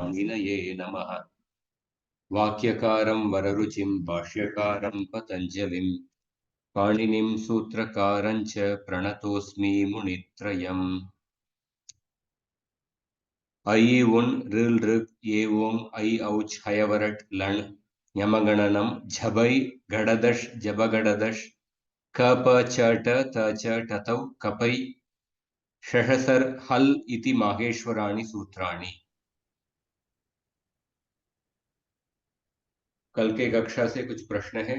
पाणिनये नमः। वाक्यकारं वररुचिं भाष्यकारं पतञ्जलिं पाणिनिं सूत्रकारं च प्रणतोऽस्मि मुनित्रयम्। ऐ उन् ऋल् ऋक् ये ओं ऐ औच् हयवरट् लण् यमगणनं झबै गडदश् जबगडदश् क प च ट त च टतौ कपै षषसर् हल् इति माहेश्वराणि सूत्राणि। कल के कक्षा से कुछ प्रश्न है?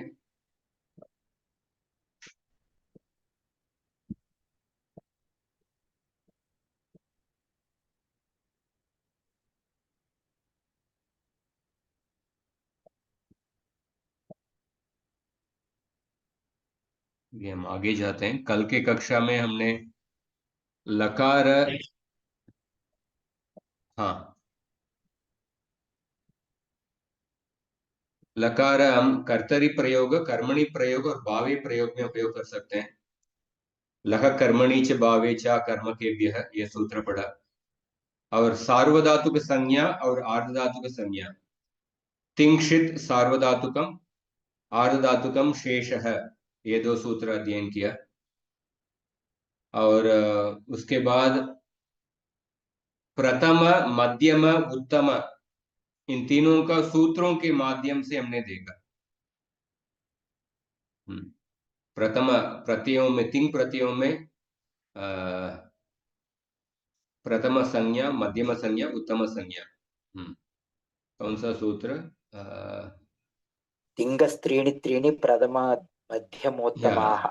ये हम आगे जाते हैं। कल के कक्षा में हमने लकार, हाँ, लकार हम कर्तरी प्रयोग, कर्मणि प्रयोग और भावी प्रयोग में उपयोग कर सकते हैं। लह कर्मणि च भावे च कर्मकेभ्यः, ये सूत्र पढ़ा। और सार्वधातुक संज्ञा और आर्धधातुक संज्ञा, तिंक्षित सार्वधातुकम, आर्धधातुकम शेषः, ये दो सूत्र अध्ययन किया। और उसके बाद प्रथम, मध्यम, उत्तम, इन तीनों का सूत्रों के माध्यम से हमने देखा। प्रथम प्रत्ययों में, तिंग प्रत्ययों में प्रथम संज्ञा, मध्यम संज्ञा, उत्तम संज्ञा। कौन सा सूत्र? तिङ्गस्त्रीणि त्रीणि प्रथम मध्यमोत्तमाः।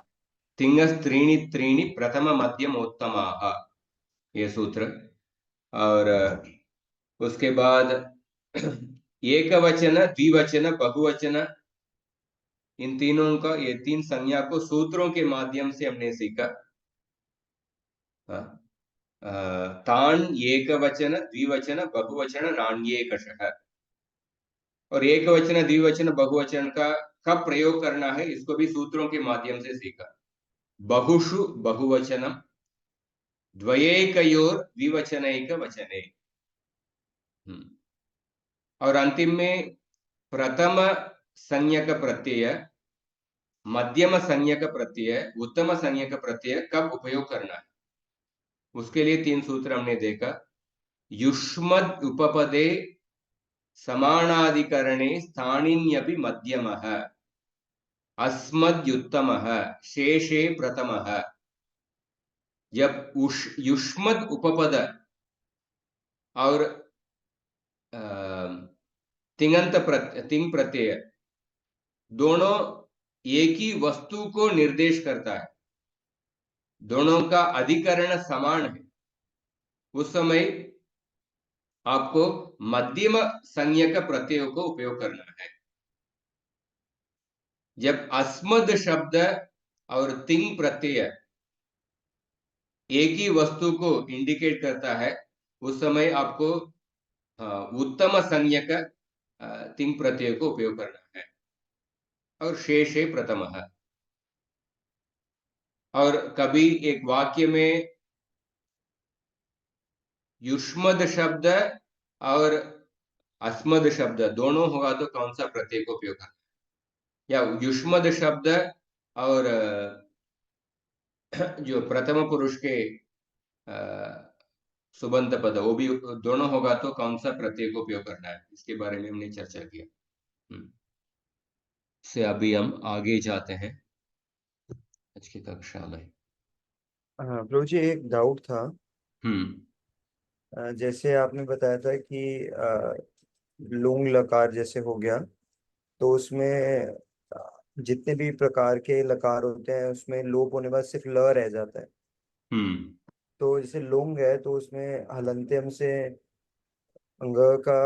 तिंगस्त्रीणि त्रीणि प्रथम मध्यमोत्तमाः, ये सूत्र। और उसके बाद एक वचन, द्विवचन, बहुवचन, इन तीनों का, ये तीन संज्ञा को सूत्रों के माध्यम से हमने सीखा। तान, एक वचन, द्विवचन, बहुवचन, नान्येकशः। और एक वचन, द्विवचन, बहुवचन का कब प्रयोग करना है, इसको भी सूत्रों के माध्यम से सीखा। बहुषु बहुवचनम, द्वयैकयोर द्विवचनैक वचने। और अंतिम में प्रथम संज्ञक प्रत्यय, मध्यम संज्ञक प्रत्यय, उत्तम संज्ञक प्रत्यय कब उपयोग करना है, उसके लिए तीन सूत्र हमने देखा। युष्मद् उपपदे समानाधिकरणे स्थानिन्यपि मध्यमः, अस्मद्युत्तमः, शेषे प्रथमः। जब युष्मद् उपपद और तिंग प्रत्यय दोनों एक ही वस्तु को निर्देश करता है, दोनों का अधिकरण समान है, उस समय आपको मध्यम संज्ञक प्रत्ययों को उपयोग करना है। जब अस्मद शब्द और तिंग प्रत्यय एक ही वस्तु को इंडिकेट करता है, उस समय आपको उत्तम संज्ञक तिंग प्रत्यय को उपयोग करना है। और शेषे प्रथम है। और कभी एक वाक्य में युष्मद शब्द और अस्मद शब्द दोनों होगा तो कौन सा प्रत्यय को उपयोग करना है? या युष्मद शब्द और जो प्रथम पुरुष के सुबंत पद, वो भी दोनों होगा तो कौन सा प्रत्यय को उपयोग करना है, इसके बारे में हमने चर्चा किया। से अभी हम आगे जाते हैं आज की कक्षा में। हाँ प्रभु जी, एक डाउट था। जैसे आपने बताया था कि लुंग लकार जैसे हो गया, तो उसमें जितने भी प्रकार के लकार होते हैं उसमें लोप होने के बाद सिर्फ ल रह जाता है। तो जैसे लुंग है तो उसमें हलंत्यम से अंग का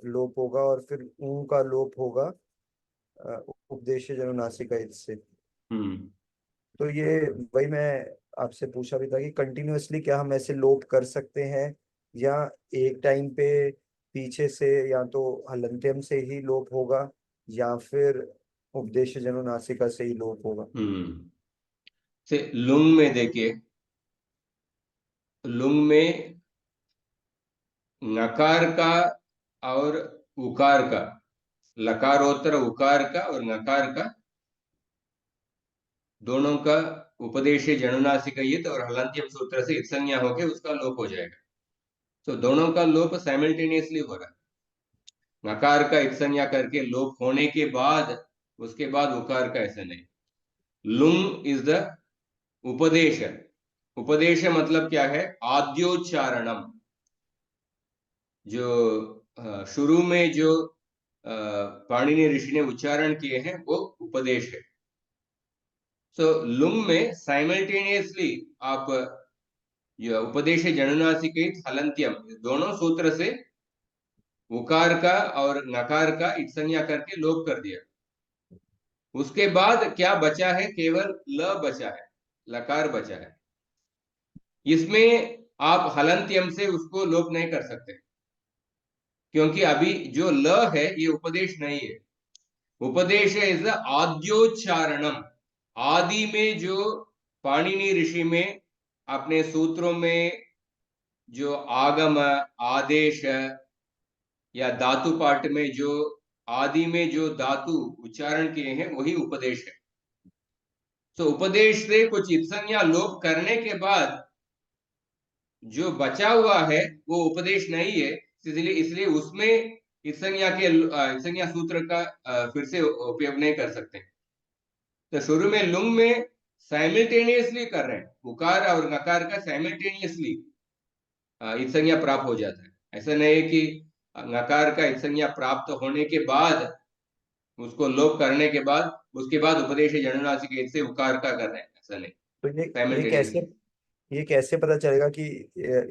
लोप होगा और फिर ऊ का लोप होगा उपदेश जनुनासिका से। तो ये वही मैं आपसे पूछा भी था कि कंटिन्यूअसली क्या हम ऐसे लोप कर सकते हैं, या एक टाइम पे पीछे से या तो हलंत्यम से ही लोप होगा या फिर उपदेश जनुनासिका से ही लोप होगा। से लुंग में देखिए, लुंग में नकार का और उकार का, लकारोत्तर उकार का और नकार का, दोनों का उपदेश जनुनासिक इत और हलंत्यम सूत्र से इत्संज्ञा होके उसका लोप हो जाएगा। तो दोनों का लोप साइमल्टेनियसली हो रहा है। नकार का इत्संज्ञा करके लोप होने के बाद उसके बाद उकार का ऐसा नहीं। लुंग इज द उपदेश। उपदेश मतलब क्या है? आद्योच्चारणम, जो शुरू में जो पाणिनि ऋषि ने उच्चारण किए हैं वो उपदेश है। सो लुंग में साइमल्टेनियसली आप जो उपदेश जनुनासिक हलंत्यम दोनों सूत्र से उकार का और नकार का इत्संज्ञा करके लोप कर दिया। उसके बाद क्या बचा है? केवल ल बचा है, लकार बचा है। इसमें आप हलंत्यम से उसको लोप नहीं कर सकते, क्योंकि अभी जो ल है ये उपदेश नहीं है। उपदेश इज आद्योच्चारणम। आदि में जो पाणिनि ऋषि में अपने सूत्रों में जो आगम, आदेश या धातु पाठ में जो आदि में जो धातु उच्चारण किए हैं वही उपदेश है। तो उपदेश से कुछ इत्संज्ञा लोप करने के बाद जो बचा हुआ है वो उपदेश नहीं है, इसलिए इसलिए उसमें इत्संज्ञा सूत्र का फिर से उपयोग नहीं कर सकते। तो शुरू में लुंग में साइमल्टेनियसली कर रहे हैं, उकार और नकार का साइमल्टेनियसली इत्संज्ञा प्राप्त हो जाता है। ऐसा नहीं है कि नकार का इत्संज्ञा प्राप्त होने के बाद उसको लोप करने के बाद उसके बाद उपदेश जनुनासिक से उकार का कर रहे हैं, ऐसा नहीं। तो साइमल्टेनियसली ये कैसे पता चलेगा कि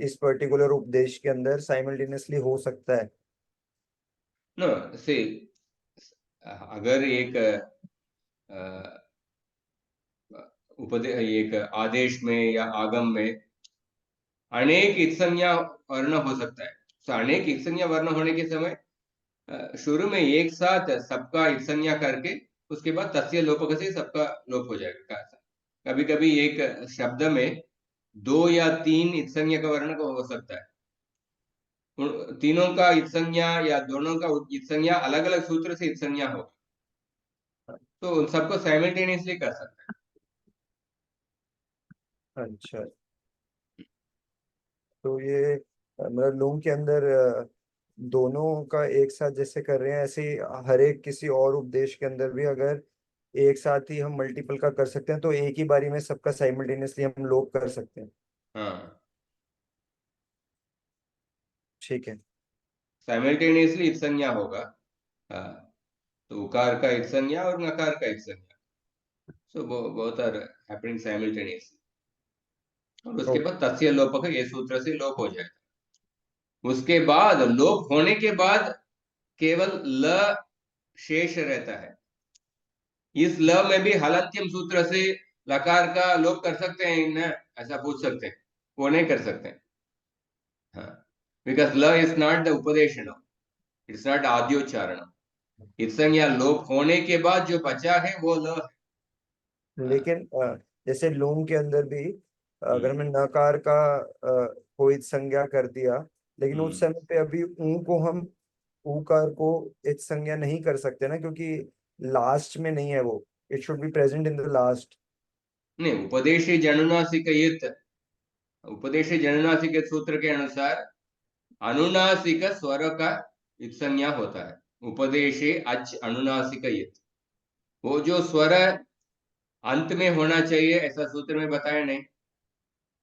इस पर्टिकुलर उपदेश के अंदर साइमल्टेनियसली हो सकता है? नो से अगर एक एक आदेश में या आगम में अनेक इत्संज्ञा वर्ण हो सकता है। तो अनेक इत्संज्ञा वर्ण होने के समय शुरू में एक साथ सबका इत्संज्ञा करके उसके बाद तस्य लोपक से सबका लोप हो जाएगा। कभी कभी एक शब्द में 2 या 3 इत्संज्ञा का वर्ण को हो सकता है। तीनों का इत्संज्ञा या दोनों का इत्संज्ञा अलग अलग सूत्र से इत्संज्ञा हो, तो उन सबको साइमल्टेनियसली कर सकते अच्छा, तो ये मतलब लूम के अंदर दोनों का एक साथ जैसे कर रहे हैं, ऐसे ही हर एक किसी और उपदेश के अंदर भी अगर एक साथ ही हम मल्टीपल का कर सकते हैं तो एक ही बारी में सबका साइमल्टेनियसली हम लोग कर सकते हैं। हैं। हाँ, ठीक है। साइमल्टेनियसली इत्संज्ञा होगा। हाँ, तो उकार का इत्संज्ञा और नकार का इत्संज्ञा, so both are happening simultaneously. और उसके ओके। बाद तस्य लोपक ये सूत्र से लोप हो जाएगा। उसके बाद लोप होने के बाद केवल ल शेष रहता है। इस ल में भी हलंत्यम सूत्र से लकार का लोप कर सकते हैं ना? ऐसा पूछ सकते हैं, वो नहीं कर सकते। हाँ, बिकॉज ल इज नॉट द उपदेशन, इट्स नॉट आद्योच्चारण। इत्संज्ञा लोप होने के बाद जो बचा है वो ल है। हाँ, लेकिन जैसे लूम के अंदर भी अगर मैं हम्म, नकार का कोई संज्ञा कर दिया, लेकिन उस हम्म। समय पे अभी ऊ को हम ऊकार को एक संज्ञा नहीं कर सकते ना, क्योंकि लास्ट में नहीं है वो। It should be present in the last. नहीं, उपदेशी जनुनासिक युत, उपदेशी जनुनासिक युत सूत्र के अनुसार अनुनासिक स्वर का इत्संज्ञा होता है। उपदेशे अच अनुनासिक युत, वो जो स्वर अंत में होना चाहिए ऐसा सूत्र में बताया नहीं।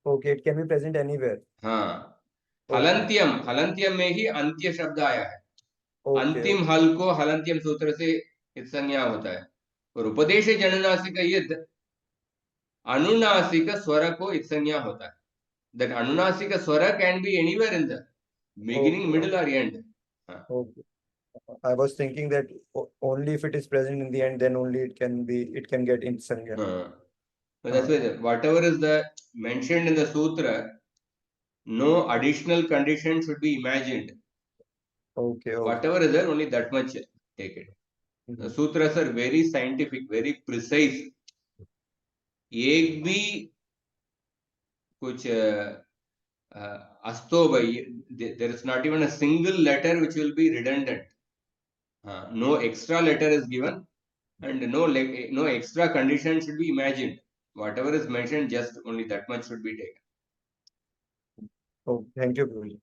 Okay, it can be present anywhere. हाँ, ओके। हलंत्यम, हलंत्यम में ही अंत्य शब्द आया है। ओके। अंतिम हल को हलंत्यम सूत्र से इत्संज्ञा होता है। और उपदेश जनुनासिक युत अनुनासिक स्वर को इत्संज्ञा होता है। दैट अनुनासिक स्वर can be anywhere in the beginning, okay. Middle और एंड। हाँ, okay, I was thinking that only if it is present in the end, then only it can get in संज्ञा। हाँ. So that's हाँ। why whatever is the mentioned in the sutra, no additional condition should be imagined. Okay. Okay. Whatever is there, only that much take it. The sutras are very scientific, very precise. एक भी कुछ asto by, there is not even a single letter which will be redundant. No extra letter is given, and no extra condition should be imagined. Whatever is mentioned, just only that much should be taken. Oh, thank you, Guruji.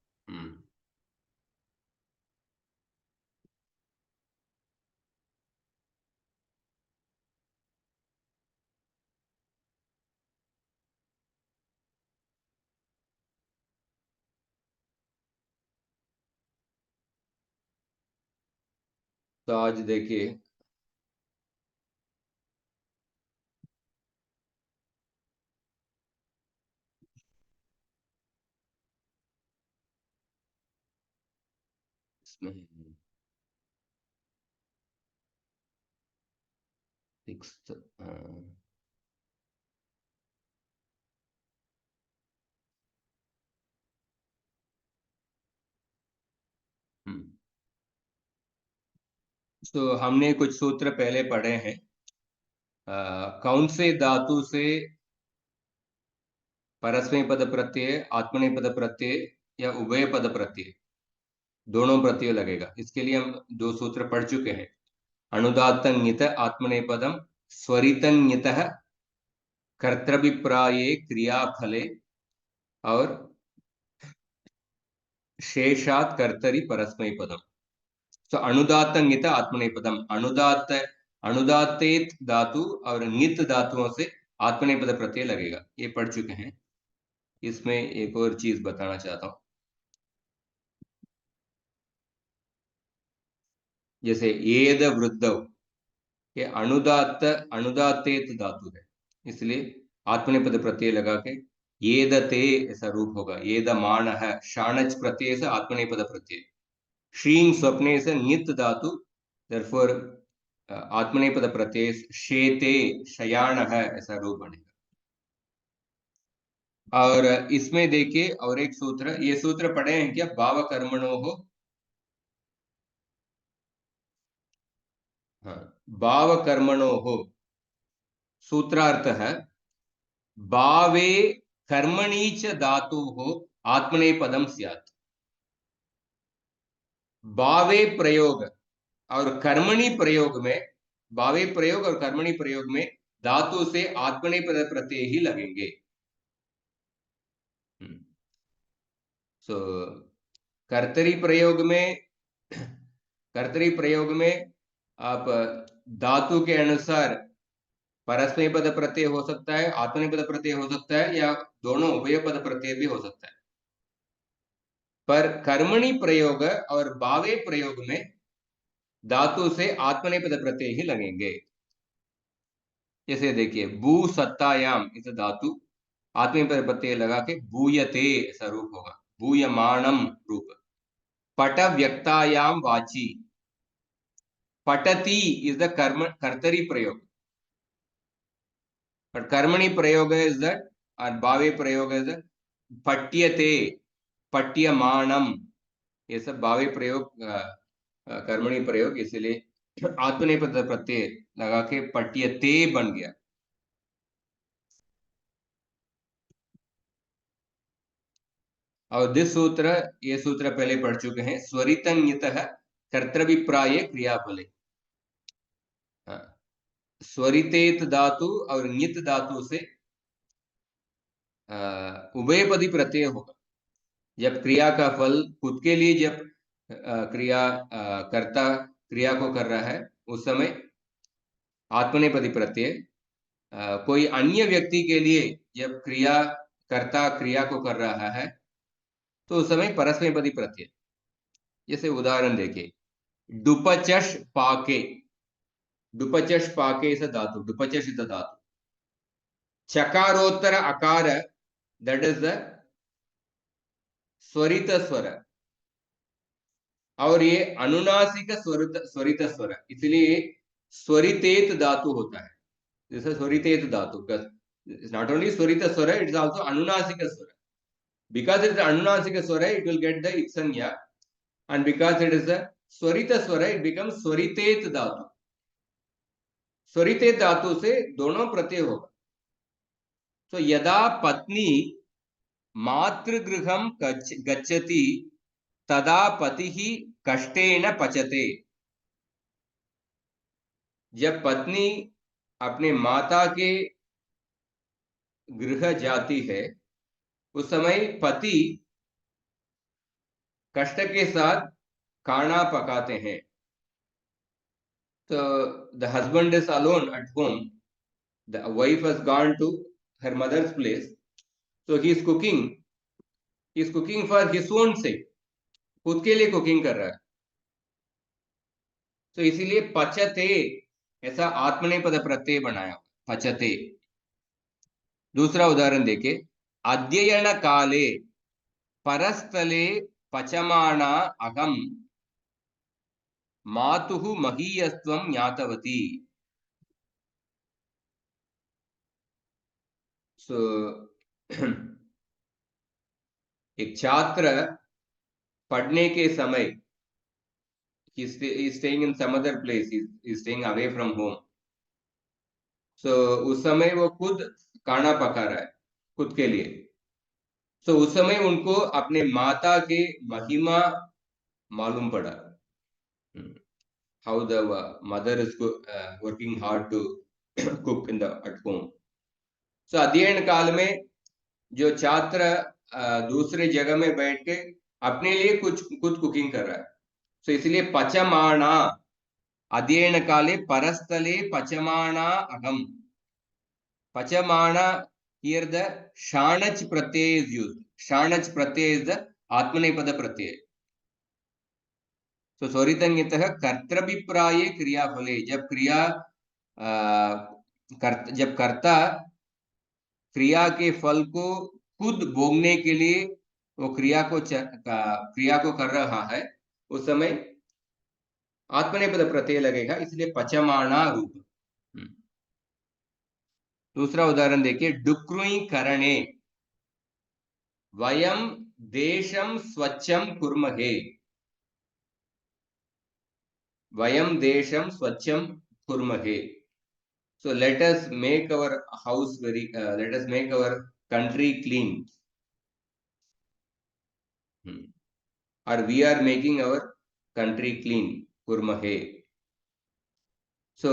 तो आज देखिए, इसमें 6th, तो हमने कुछ सूत्र पहले पढ़े हैं। कौन से धातु से परस्मैपद प्रत्यय, आत्मनेपद प्रत्यय या उभय पद प्रत्यय, दोनों प्रत्यय लगेगा? इसके लिए हम 2 सूत्र पढ़ चुके हैं। अनुदात्तंगित आत्मनेपदम, स्वरितंगित कर्तृभिप्राये क्रियाफले और शेषात् कर्तरि परस्मैपदम। तो अनुदात्तंगित आत्मनेपदम, अनुदात्तेत धातु और नित धातुओं से आत्मनेपद प्रत्यय लगेगा, ये पढ़ चुके हैं। इसमें एक और चीज बताना चाहता हूं, जैसे येद वृद्धव, ये अनुदात्तेत धातु है, इसलिए आत्मनेपद प्रत्यय लगा के येदते ऐसा रूप होगा। येदमान है, शाणच प्रत्यय से आत्मनेपद प्रत्यय। श्रीं स्वप्ने से नित धातु, देयरफॉर आत्मनेपद प्रत्यय शेते, शयान है ऐसा रूप बनेगा। और इसमें देखिए और एक सूत्र, ये सूत्र पढ़े हैं क्या? भाव कर्मणो हो, हाँ, भाव कर्मणो हो सूत्रार्थ है भावे कर्मणि च धातु हो आत्मनेपदम स्यात्। भावे प्रयोग और कर्मणि प्रयोग में, भावे प्रयोग और कर्मणि प्रयोग में धातु से आत्मनेपद प्रत्यय ही लगेंगे। सो कर्तरी प्रयोग में आप धातु के अनुसार परस्मैपद प्रत्यय हो सकता है, आत्मनेपद प्रत्यय हो सकता है, या दोनों उभय पद प्रत्यय भी हो सकता है। पर कर्मणि प्रयोग और भावे प्रयोग में धातु से आत्मनेपद प्रत्यय ही लगेंगे। जैसे देखिए, भू सत्तायाम, इस धातु आत्मनेपद प्रत्यय लगा के भूयते ऐसा रूप होगा, भूयमानम रूप। पट व्यक्तायाम वाची, पटति इज द कर्तरी प्रयोग, but कर्मणि प्रयोग is that, और भावे प्रयोग is that पट्यते, पट्यमानम, ये सब भावे प्रयोग, कर्मणि प्रयोग, इसलिए आत्मनेपद प्रत्यय लगा के पट्यते बन गया। और दिस सूत्र, ये सूत्र पहले पढ़ चुके हैं, स्वरितंगितः कर्तृभिप्राये क्रियाफले। स्वरितेत धातु और नित धातु से उभयपदी प्रत्यय होगा। जब क्रिया का फल खुद के लिए, जब कर्ता क्रिया को कर रहा है, उस समय आत्मनेपदी प्रत्यय। कोई अन्य व्यक्ति के लिए जब कर्ता क्रिया को कर रहा है, तो उस समय परस्मैपदी प्रत्यय। जैसे उदाहरण देखिए, डुपचश पाके, डुपचश पाके इज अ धातु, डुपचश इज अ धातु। चकारोत्तर अकार, दैट इज द स्वरित स्वर, और ये अनुनासिक स्वरित स्वर, इसलिए स्वरितेत धातु होता है। जैसे स्वरितेत धातु, नॉट ओनली स्वरित स्वर, इट इज आल्सो अनुनासिक स्वर। बिकॉज इट इज अनुनासिक स्वर, इट विल गेट द इत्संज्ञा, and because it is the स्वरित स्वर, इट बिकम्स स्वरितेत धातु। स्वरितेत धातु से दोनों प्रत्यय होगा। तो यदा पत्नी मातृगृहं गच्छति तदा पतिः कष्टेन पचते। जब पत्नी अपने माता के गृह जाती है उस समय पति कष्ट के साथ खाना पकाते हैं। तो the husband is alone at home, the wife has gone to her mother's place, so he is cooking for his own sake, खुद के लिए कुकिंग कर रहा है। तो इसीलिए पचते ऐसा आत्मनेपद प्रत्यय बनाया, पचते। दूसरा उदाहरण देखे, अध्ययन काले परस्थले पचमाना अहम मातुः महीयस्त्वं ज्ञातवती। सो एक छात्र पढ़ने के समय he's staying in some other place, he's staying away from home, so उस समय वो खुद खाना पका रहा है खुद के लिए। so उस समय उनको अपने माता के महिमा मालूम पड़ा, how the mother is working hard to cook in the at home। so अध्ययन काल में जो छात्र दूसरे जगह में बैठ के अपने लिए कुछ खुद कुकिंग कर रहा है, so इसलिए पचमाना, अध्ययन काले परस्थले पचमाना अहम, पचमाना, here the shanach pratyay is used, shanach pratyay is the आत्मनेपद Pratyaya. so स्वरितंगितः कर्तृभिप्राये क्रियाफले, जब क्रिया जब कर्ता क्रिया के फल को खुद भोगने के लिए वो क्रिया को कर रहा है उस समय आत्मनेपद प्रत्यय लगेगा, इसलिए पचमाना रूप। दूसरा उदाहरण देखिए, डुक्रुई करणे वयम देशम स्वच्छम कुर्महे, वयम Desam स्वच्छम कुर्महे। so let us make our house let us make our country clean, or we are making our country clean, kurmahe। so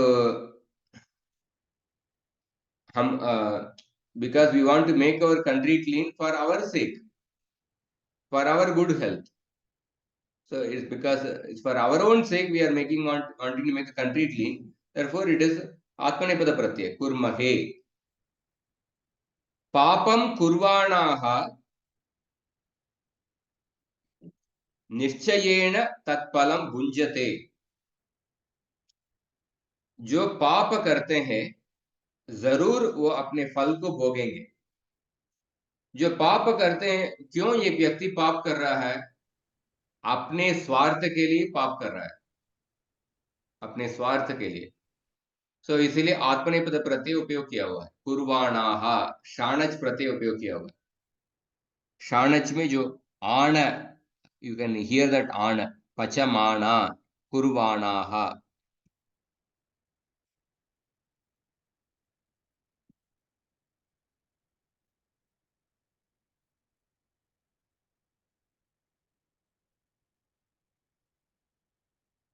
हम because we want to make our country clean for our sake, for our good health, so it's because it's for our own sake we are wanting to make the country clean, therefore it is atmanepada pratyay kurmahe। पापम कुर्वाणाः निश्चयेन तत्फलम भुंजते, जो पाप करते हैं जरूर वो अपने फल को भोगेंगे। जो पाप करते हैं, क्यों ये व्यक्ति पाप कर रहा है? अपने स्वार्थ के लिए पाप कर रहा है, अपने स्वार्थ के लिए। सो इसीलिए आत्मनेपद प्रत्यय उपयोग किया हुआ है, कुर्वाणाः, शाणच प्रत्यय उपयोग किया हुआ है। शाणच में जो आण, यू कैन हियर दैट आण, पचमाना, कुर्वाणाः।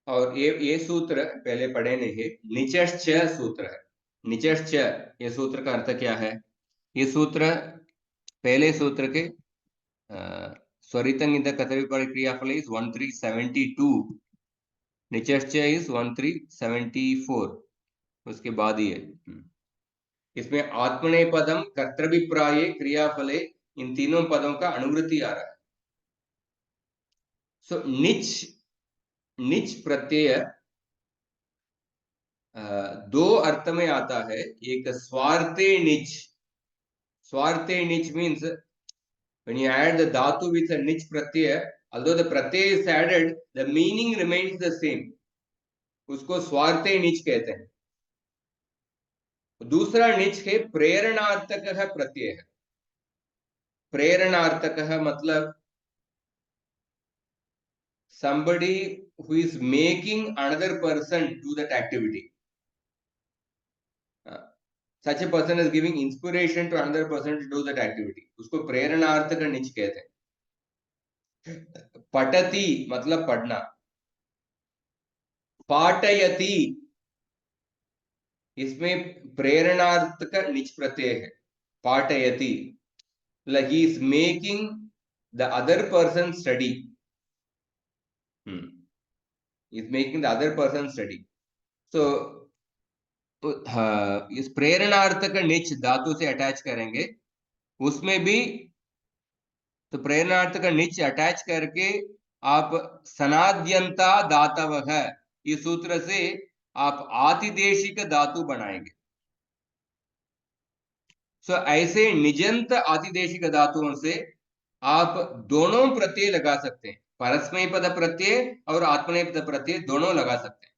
और ये सूत्र पहले पढ़े नहीं है, निचश्च सूत्र है। निचश्च ये सूत्र का अर्थ क्या है? ये सूत्र पहले सूत्र के स्वरितंगित कथविपरि क्रियाफल इज 1372, निचश्च इज 1374, उसके बाद ही है। इसमें आत्मनेपदम, कर्तृभिप्राये, क्रियाफले, इन तीनों पदों का अनुवृत्ति आ रहा है। सो निच प्रत्यय दो अर्थ में आता है। एक स्वार्थे निच, स्वार्थे निच means when you add the dhatu with a niche pratyaya, although the pratyaya is added, the meaning remains the same, उसको स्वार्थे निच कहते हैं। दूसरा निच है प्रेरणार्थक प्रत्यय है। प्रेरणार्थक मतलब somebody who is making another person do that activity, such a person is giving inspiration to another person to do that activity, उसको प्रेरणार्थ का निच कहते हैं। पठति मतलब पढ़ना, पाठयति इसमें प्रेरणार्थ का निच प्रत्यय है। पाठयति like he is making the other person study, is making the other person study। so इस प्रेरणार्थ का निच धातु से अटैच करेंगे, उसमें भी तो प्रेरणार्थ का निच अटैच करके आप सनाद्यंता धातवः इस सूत्र से आप आतिदेशिक धातु बनाएंगे। सो ऐसे निजंत आतिदेशिक धातुओं से आप दोनों प्रत्यय लगा सकते हैं, परस्मैपद प्रत्यय और आत्मनेपद प्रत्यय दोनों लगा सकते हैं।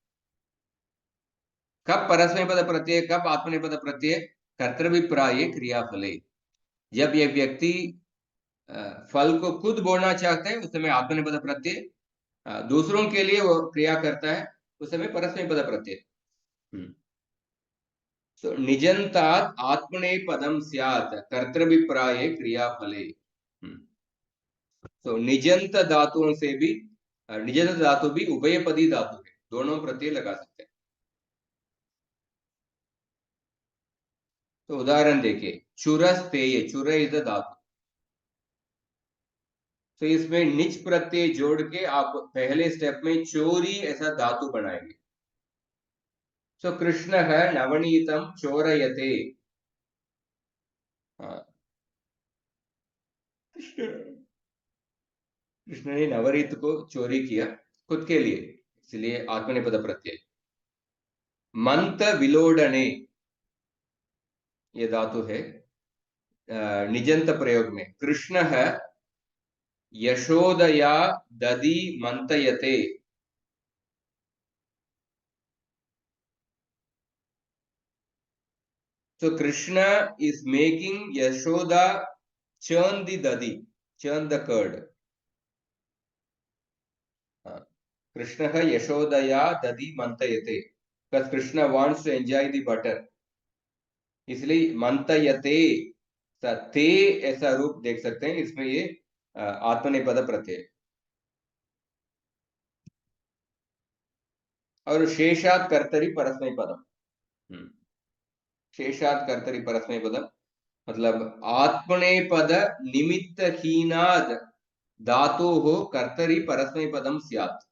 कब परस्मैपद प्रत्यय, कब आत्मनेपद प्रत्यय? कर्तृभिप्राये क्रियाफले, जब यह व्यक्ति फल को खुद बोलना चाहते हैं उस समय आत्मनेपद प्रत्यय, दूसरों के लिए वो क्रिया करता है उस समय परस्मैपद प्रत्यय। So, निजंतात् आत्मनेपदम स्यात् कर्तृभिप्राये क्रियाफले। तो निजंत धातुओं से भी, निजंत धातु भी उभयपदी धातु है, दोनों प्रत्यय लगा सकते हैं। तो उदाहरण देखिए, चुरस्तेय, चुर इज द धातु, तो इसमें निच प्रत्यय जोड़ के आप पहले स्टेप में चोरी ऐसा धातु बनाएंगे। सो कृष्ण है नवनीतम चोरयते, कृष्ण ने नवनीत को चोरी किया खुद के लिए, इसलिए आत्मनेपद प्रत्यय। मंत विलोडने ये धातु है निजंत प्रयोग में, कृष्ण है यशोदया दधि मंतयते, so Krishna is making Yashoda churn the dadi, churn the curd। Krishna है यशोदया दधि मंतयते, because Krishna wants to enjoy the butter, इसलिए मंतयते ते ऐसा रूप देख सकते हैं, इसमें ये आत्मनेपद प्रत्यय। और शेषात् कर्तरि परस्मैपदम, शेषात् कर्तरि परस्मैपदम मतलब आत्मनेपद निमित्तहीनाद् धातोः कर्तरि परस्मैपदम स्यात्।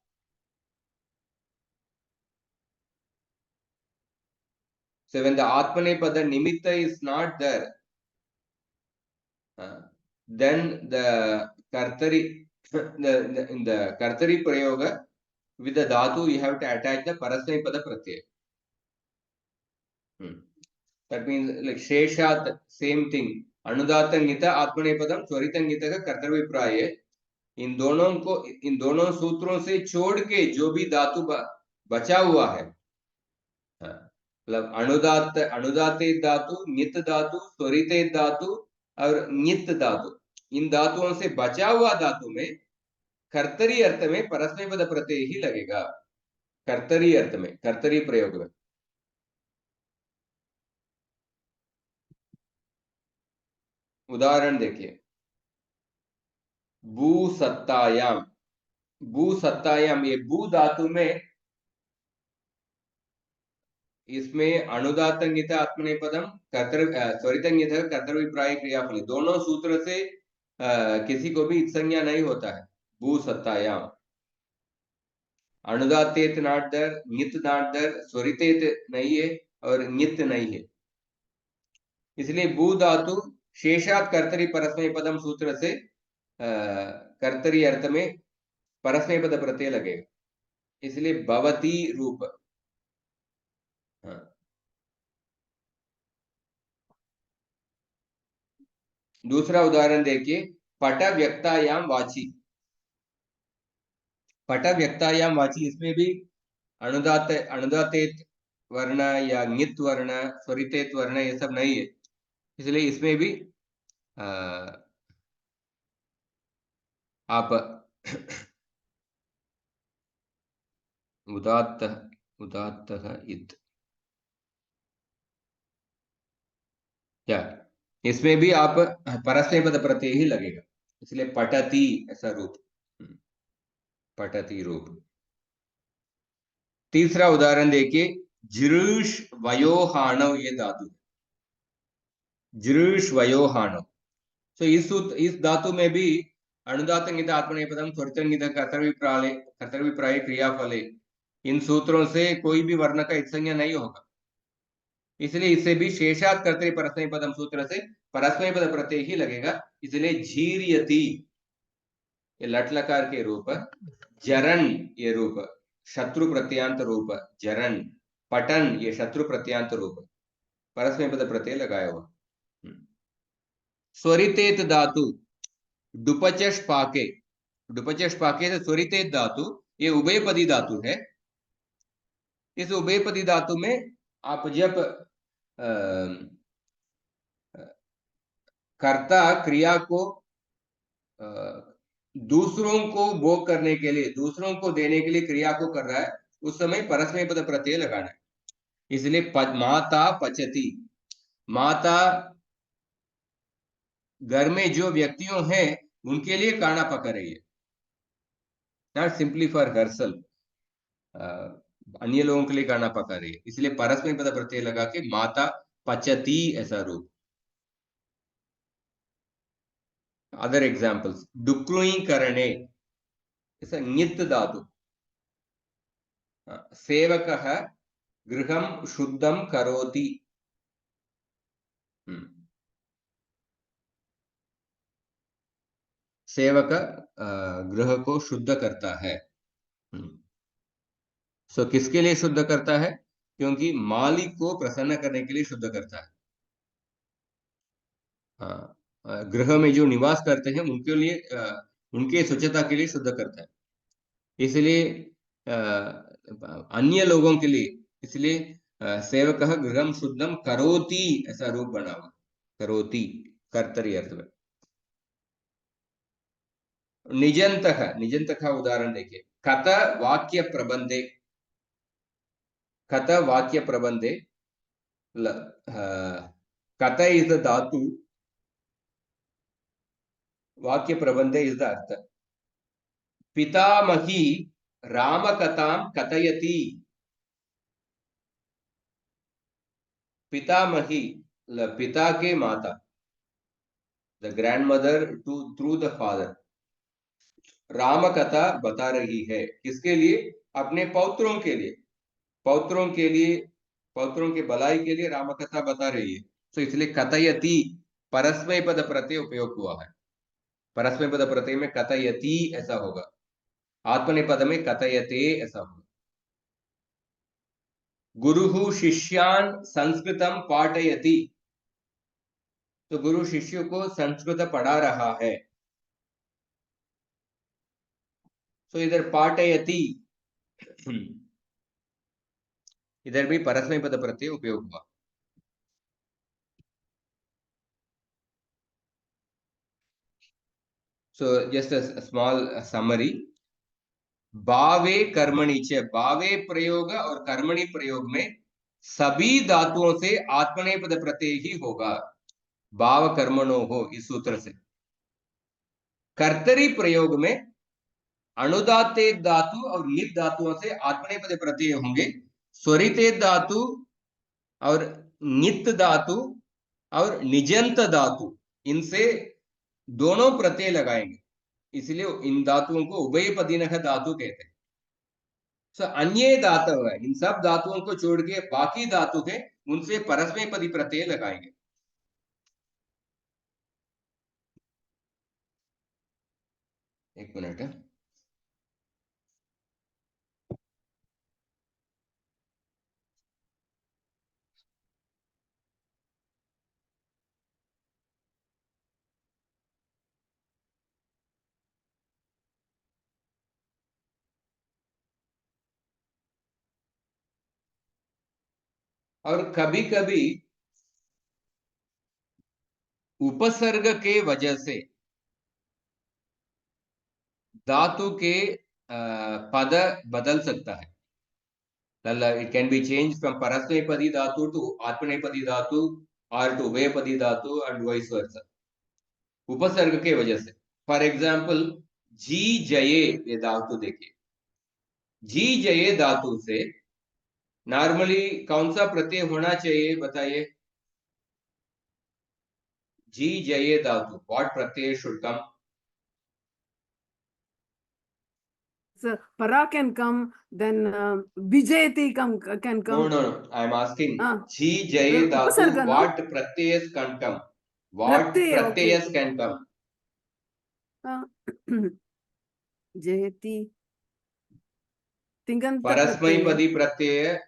So when the Atmanepada nimitta is not there, then the Kartari, in the Kartari Prayoga, with the Dhatu, you have to attach the Parasmaipada Pratyaya. That means like Sheshat, same thing. Anudata Atmanepadam, Swaritangita का कर्तव्य प्राय, इन दोनों सूत्रों से छोड़ के जो भी धातु बचा हुआ है, मतलब अनुदात, अनुदाते धातु, नित धातु, स्वरिते धातु और नित धातु, इन धातुओं से बचा हुआ धातु में कर्तरी अर्थ में परस्मैपद प्रत्यय ही लगेगा। कर्तरी अर्थ में, कर्तरी प्रयोग में। उदाहरण देखिए, भू सत्तायाम, भू सत्तायाम, ये भू धातु में इसमें अनुदातंगित आत्मनेपदम स्वरितंगित कर्तव्यप्राय क्रियाफल, दोनों सूत्र से किसी को भी संज्ञा नहीं होता है। भू सत्तायाम अनुदातेत नॉट देयर, नित नॉट देयर, स्वरितेत नहीं है और नित नहीं है, इसलिए भू धातु शेषात कर्तरी परस्मैपदम सूत्र से कर्तरी अर्थ में परस्मैपद प्रत्यय लगेगा, इसलिए भवती रूप। दूसरा उदाहरण देखिए, पट व्यक्तायाम वाची, पट व्यक्तायाम वाची, इसमें भी अनुदातेत वर्ण या नित वर्ण, स्वरितेत वर्ण ये सब नहीं है, इसलिए इसमें भी आप उदात्त, उदात्तः इत्, क्या इसमें भी आप परस्मैपद प्रत्यय ही लगेगा, इसलिए पठति ऐसा रूप, पठति रूप। तीसरा उदाहरण देखिए, जृष वयोहाणव, ये धातु, जृष वयोहाणव। तो इस धातु में भी अनुदातंगित आत्मनेपदम त्वरितंगित कर्तव्यप्राय क्रियाफले, इन सूत्रों से कोई भी वर्ण का इत्संज्ञा नहीं होगा, इसलिए इससे भी शेषात कर्तरि परस्मैपदम सूत्र से परस्मैपद प्रत्यय ही लगेगा, इसलिए झीर्यति ये लट लकार के रूप, जरन ये रूप शत्रु प्रत्यांत रूप, जरन, पटन ये शत्रु प्रत्यांत रूप, परस्मैपद प्रत्यय लगाया हुआ। स्वरितेत धातु डुपचश पाके, डुपचश पाके से स्वरितेत धातु ये उभयपदी धातु है। इस उभयपदी धातु में आप जब कर्ता क्रिया को दूसरों को भोग करने के लिए, दूसरों को देने के लिए क्रिया को कर रहा है, उस समय परस्मैपद प्रत्यय लगाना है। इसलिए माता पचती, माता घर में जो व्यक्तियों हैं उनके लिए खाना पका रही है, नॉट सिंपली फॉर हरसेल्फ, अन्य लोगों के लिए खाना पका रही है, इसलिए परस्मैपद प्रत्यय लगा के माता पचती ऐसा रूप। अदर एग्जाम्पल्स, डुक्रुई करणे ऐसा ङित् धातु, सेवकः गृहं शुद्धं करोति, सेवक गृह को शुद्ध करता है। सो किसके लिए शुद्ध करता है? क्योंकि मालिक को प्रसन्न करने के लिए शुद्ध करता है। गृह में जो निवास करते हैं उनके लिए, उनके स्वच्छता के लिए शुद्ध करता है, इसलिए अन्य लोगों के लिए, इसलिए सेवकः गृहं शुद्धं करोति ऐसा रूप बना हुआ, करोति कर्तरी अर्थ में। निजंतः, निजंत का उदाहरण देखिए, कथ वाक्य प्रबंधे, कथ वाक्य प्रबंधे, कथ इज द धातु, वाक्य प्रबंधे इज द अर्थ। पितामही रामकथां कथयति, पितामही पिता के माता, the grandmother to through the father, Ram कथा बता रही है, किसके लिए? अपने पौत्रों के लिए, पौत्रों के लिए, पौत्रों के भलाई के लिए राम कथा बता रही है। तो इसलिए कथयति परस्मैपद प्रत्यय उपयोग हुआ है, परस्मैपद प्रत्यय में कथयति ऐसा होगा, आत्मनेपद में कथयते ऐसा होगा। गुरुः शिष्यान् संस्कृतं पाठयति, तो गुरु शिष्यों को संस्कृत पढ़ा रहा है, तो इधर पाठयति, इधर भी परस्मैपद प्रत्यय उपयोग हुआ। So just a small summary, भावे कर्मणि च, भावे प्रयोग और कर्मणि प्रयोग में सभी धातुओं से आत्मनेपद प्रत्यय ही होगा, भाव कर्मणो हो, इस सूत्र से। कर्तरी प्रयोग में अनुदाते धातु और नित धातुओं से आत्मनेपद प्रत्यय होंगे, स्वरिते धातु और नित धातु और निजंत धातु, इनसे दोनों प्रत्यय लगाएंगे, इसलिए इन धातुओं को उभयपदिनः धातु कहते हैं। सो अन्य धातु है, इन सब धातुओं को छोड़ के बाकी धातु है उनसे परस्मैपदी प्रत्यय लगाएंगे। एक मिनट है, और कभी कभी उपसर्ग के वजह से धातु के पद बदल सकता है, it can be change from परस्मैपदी धातु टू आत्मनेपदी धातु, or to उभयपदी धातु and vice versa. उपसर्ग के वजह से. फॉर एग्जाम्पल जी जये ये धातु देखिए, जी जये धातु से नॉर्मली कौन सा प्रत्यय होना चाहिए बताइए? जी जये धातु, what Pratyaya should come? So para can come, then vijayati can come. No. I am asking. Ah. Ji jaye dhatu, Upasarga, no? what pratyayas can come? What pratyayas Okay. can come? Jayati. Tinganta परस्मैपदी प्रत्यय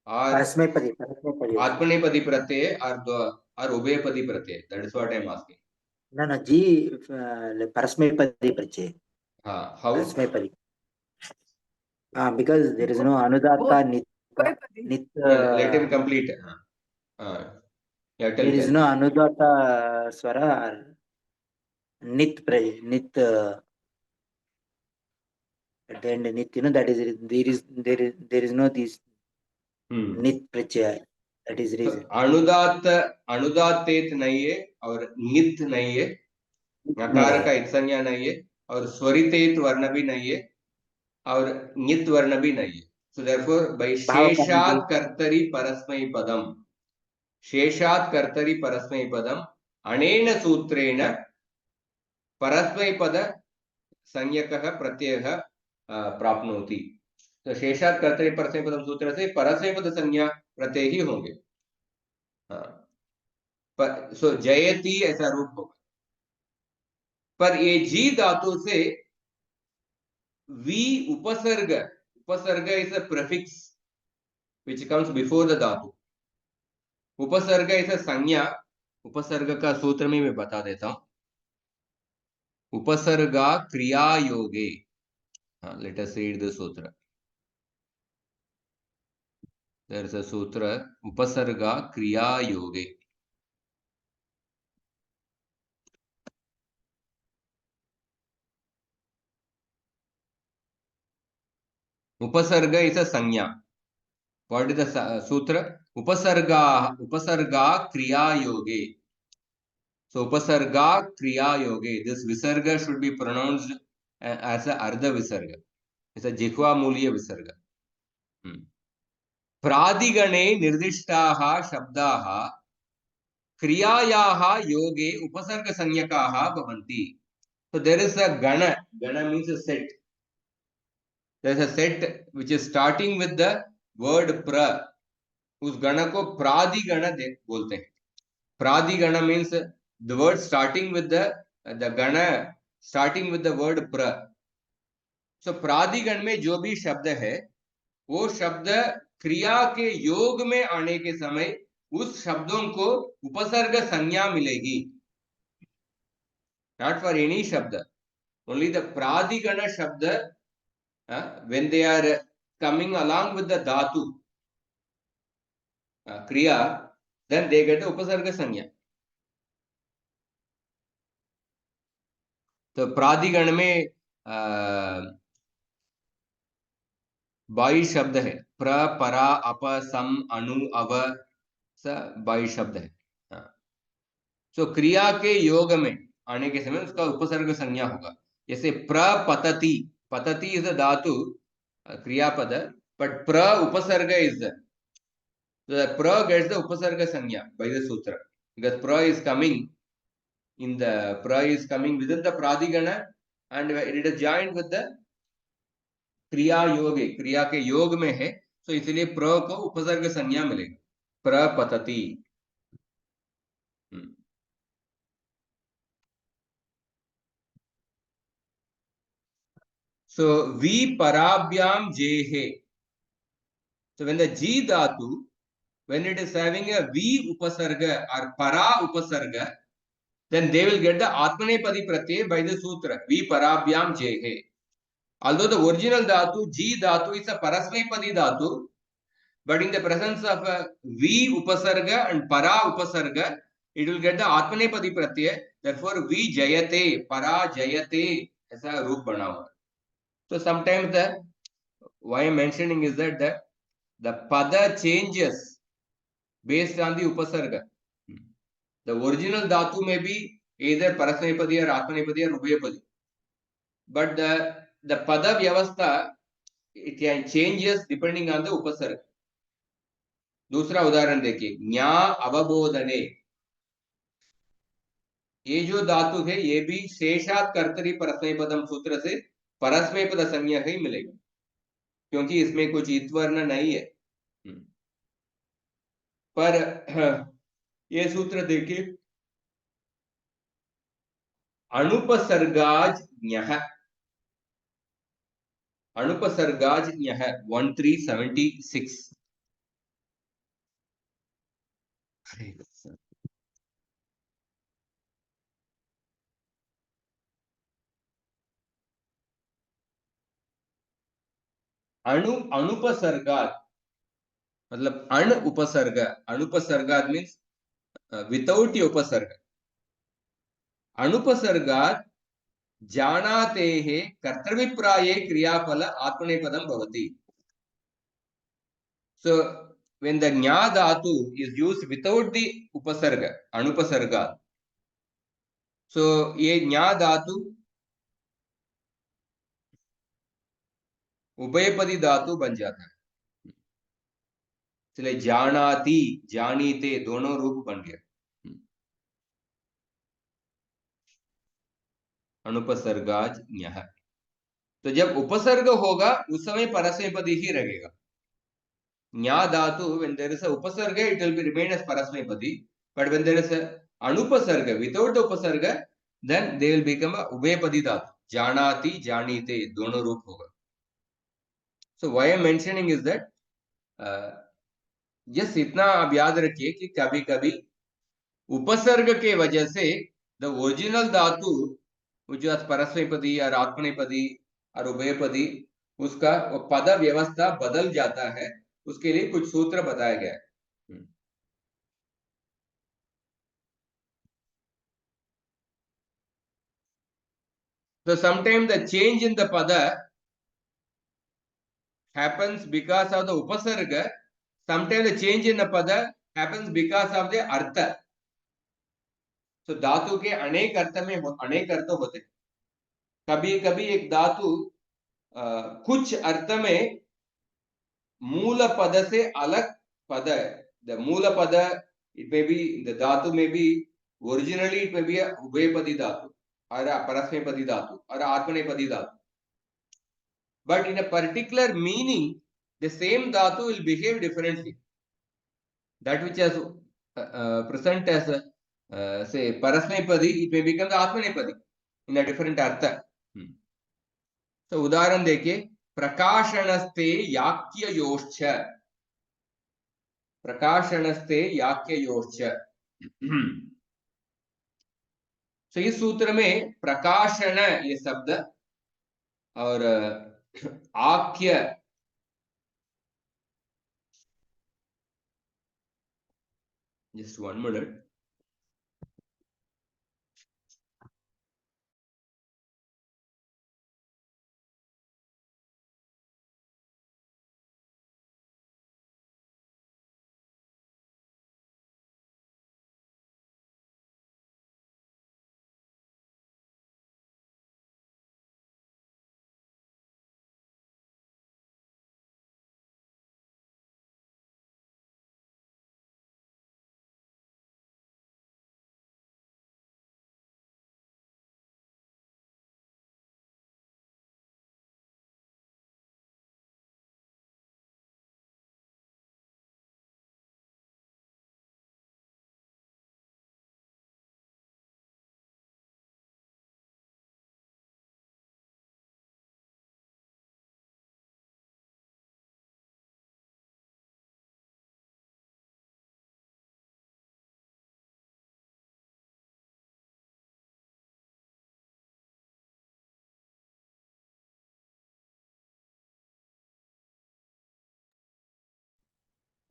और परस्मैपदी आत्मनेपदी प्रत्यय और उभयपदी प्रत्यय. That is what I am asking. न जी परस्मैपदी प्रत्यय. हाँ, how? परस्मैपदी. Because there is no anudatta nit. Let him complete. There is no anudatta swara or nit at the end nit, that is there is no this nit Pratyaya. That is reason. अनुदात्तेत नहीं है और नित नहीं है, नकार का इत्संज्ञा नहीं है और स्वरितेत वर्ण भी नहीं है और नित वर्ण भी नहीं है. So therefore by शेषात् कर्तरि परस्मैपदम, शेषात् कर्तरि परस्मैपदम अनेन सूत्रेण परस्मैपद संज्ञकः प्रत्ययः प्राप्नोति. तो शेषात् कर्तरि परस्मैपदम सूत्र से परस्मैपद संज्ञा प्रत्यय ही होंगे. सो जयति ऐसा रूप होगा. पर ये जी धातु से वी उपसर्ग is a prefix which comes before the धातु. उपसर्ग इज अ संज्ञा. उपसर्ग का सूत्र में मैं बता देता हूं. उपसर्गा क्रिया योगे. लेट अस रीड द सूत्र. देयर इज अ सूत्र उपसर्गा क्रिया योगे. उपसर्ग इज अ संज्ञा. व्हाट इज द सूत्र? उपसर्गा क्रिया योगे. So upasarga kriya yoge, this visarga should be pronounced as a ardha visarga. It's a jihva mulya visarga. Pradigane nirdishtaha shabdaha kriyayaha yoge upasarga sanyakaha bhavanti. So there is a gana. Gana means a set. There is a set which is starting with the word pra. उस गण को प्रादिगण बोलते हैं. प्रादिगण means the word starting with the gana starting with the word pra. So प्रादिगण में जो भी शब्द है वो शब्द क्रिया के योग में आने के समय उस शब्दों को उपसर्ग संज्ञा मिलेगी. Not for any शब्द, only the प्रादिगण शब्द when they are coming along with the dhatu kriya, then they get the उपसर्ग संज्ञा. तो प्रादिगण में 22 शब्द है. प्र परा अप सम अनु अव स 22 शब्द है. सो क्रिया के योग में आने के समय उसका उपसर्ग संज्ञा होगा. जैसे प्रपतति, पतति इज अ धातु क्रियापद, बट प्र उपसर्ग इज प्र गेट्स द उपसर्ग संज्ञा by the sutra because pra is coming in the within the pradigana and it is joined with the क्रिया योगे. क्रिया के योग में है, तो इसलिए प्र को उपसर्ग संज्ञा मिलेगी. प्रपतति. So vi parabhyam jehe. So when the ji dhatu, when it is having a vi upasarga or para upasarga, then they will get the atmanepadi pratyay by the sutra vi parabhyam jehe. Although the original dhatu ji dhatu is a parasmepadi dhatu, but in the presence of a vi upasarga and para upasarga, it will get the atmanepadi pratyay. Therefore vi jayate, para jayate ऐसा रूप बना हुआ. So sometimes why I'm mentioning is that the pada changes based on the upasarga. The original dhatu may be either parasmepadi or atmanepadi or ubhayapadi, but the pada vyavastha, it can changes depending on the upasarga. दूसरा उदाहरण देखिए, ज्ञा अवबोधने, ये जो धातु है ये भी शेषात कर्तरी परस्मैपदम सूत्र से परस्मैपद संज्ञा ही मिलेगा, क्योंकि इसमें कुछ इत्वर्ण नहीं है। पर ये सूत्र देखिए, अनुपसर्गाज ञः, अनुपसर्गाज ञः 1376। अनुपसर्गात मतलब अण उपसर्ग, अनुपसर्गात मीन्स विदाउट उपसर्ग, अनुपसर्गात जानातेः कर्तव्यप्राये क्रियाफल आत्मनेपदं भवति। So when the ज्ञा dhatu is used without the upasarga, anupasarga, so ये ज्ञा धातु उभयपदी धातु बन जाता है, इसलिए जानाति जानीते दोनों रूप बन गया। अनुपसर्गाज ज्ञः, तो जब उपसर्ग होगा उस समय परस्मैपदी ही रहेगा। ज्ञा धातु, when there is a upasarga it will be remain as parasmepadi, but when there is a anupasarga without the upasarga then they will become a ubhayapadi dhatu, janati janite दोनों रूप होगा। So why I am mentioning is that just इतना आप याद रखिए कि कभी कभी उपसर्ग के वजह से द ओरिजिनल धातु जो परस्मैपदी और आत्मनेपदी और उभयपदी उसका पद व्यवस्था बदल जाता है, उसके लिए कुछ सूत्र बताया गया है। So sometimes the change in the pada happens because of the upasarga, sometimes the change in the pada happens because of the artha. So धातु के अनेक अर्थ में अनेक अर्थ होते, कभी कभी एक धातु कुछ अर्थ में मूल पद से अलग पद है। The मूल पद, it may be the dhatu may be originally it may be a ubhayapadi dhatu or a parasmepadi dhatu or a atmanepadi dhatu, but in a particular meaning the same dhatu will behave differently. That which is present as say parasmepadi, it may become the atmanepadi in a different artha. So उदाहरण देखिए, प्रकाशनस्ते याक्ययोश्च, प्रकाशनस्ते याक्ययोश्च। तो इस सूत्र में प्रकाशन ये शब्द और आख्य, जस्ट 1 मिनट,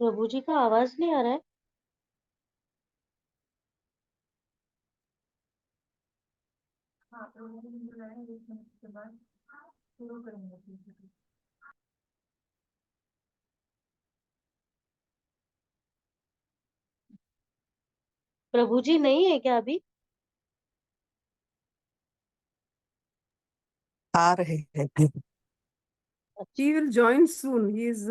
प्रभु जी का आवाज नहीं आ रहा है। प्रभु जी नहीं है क्या अभी? आ रहे हैं। He will join soon. He is.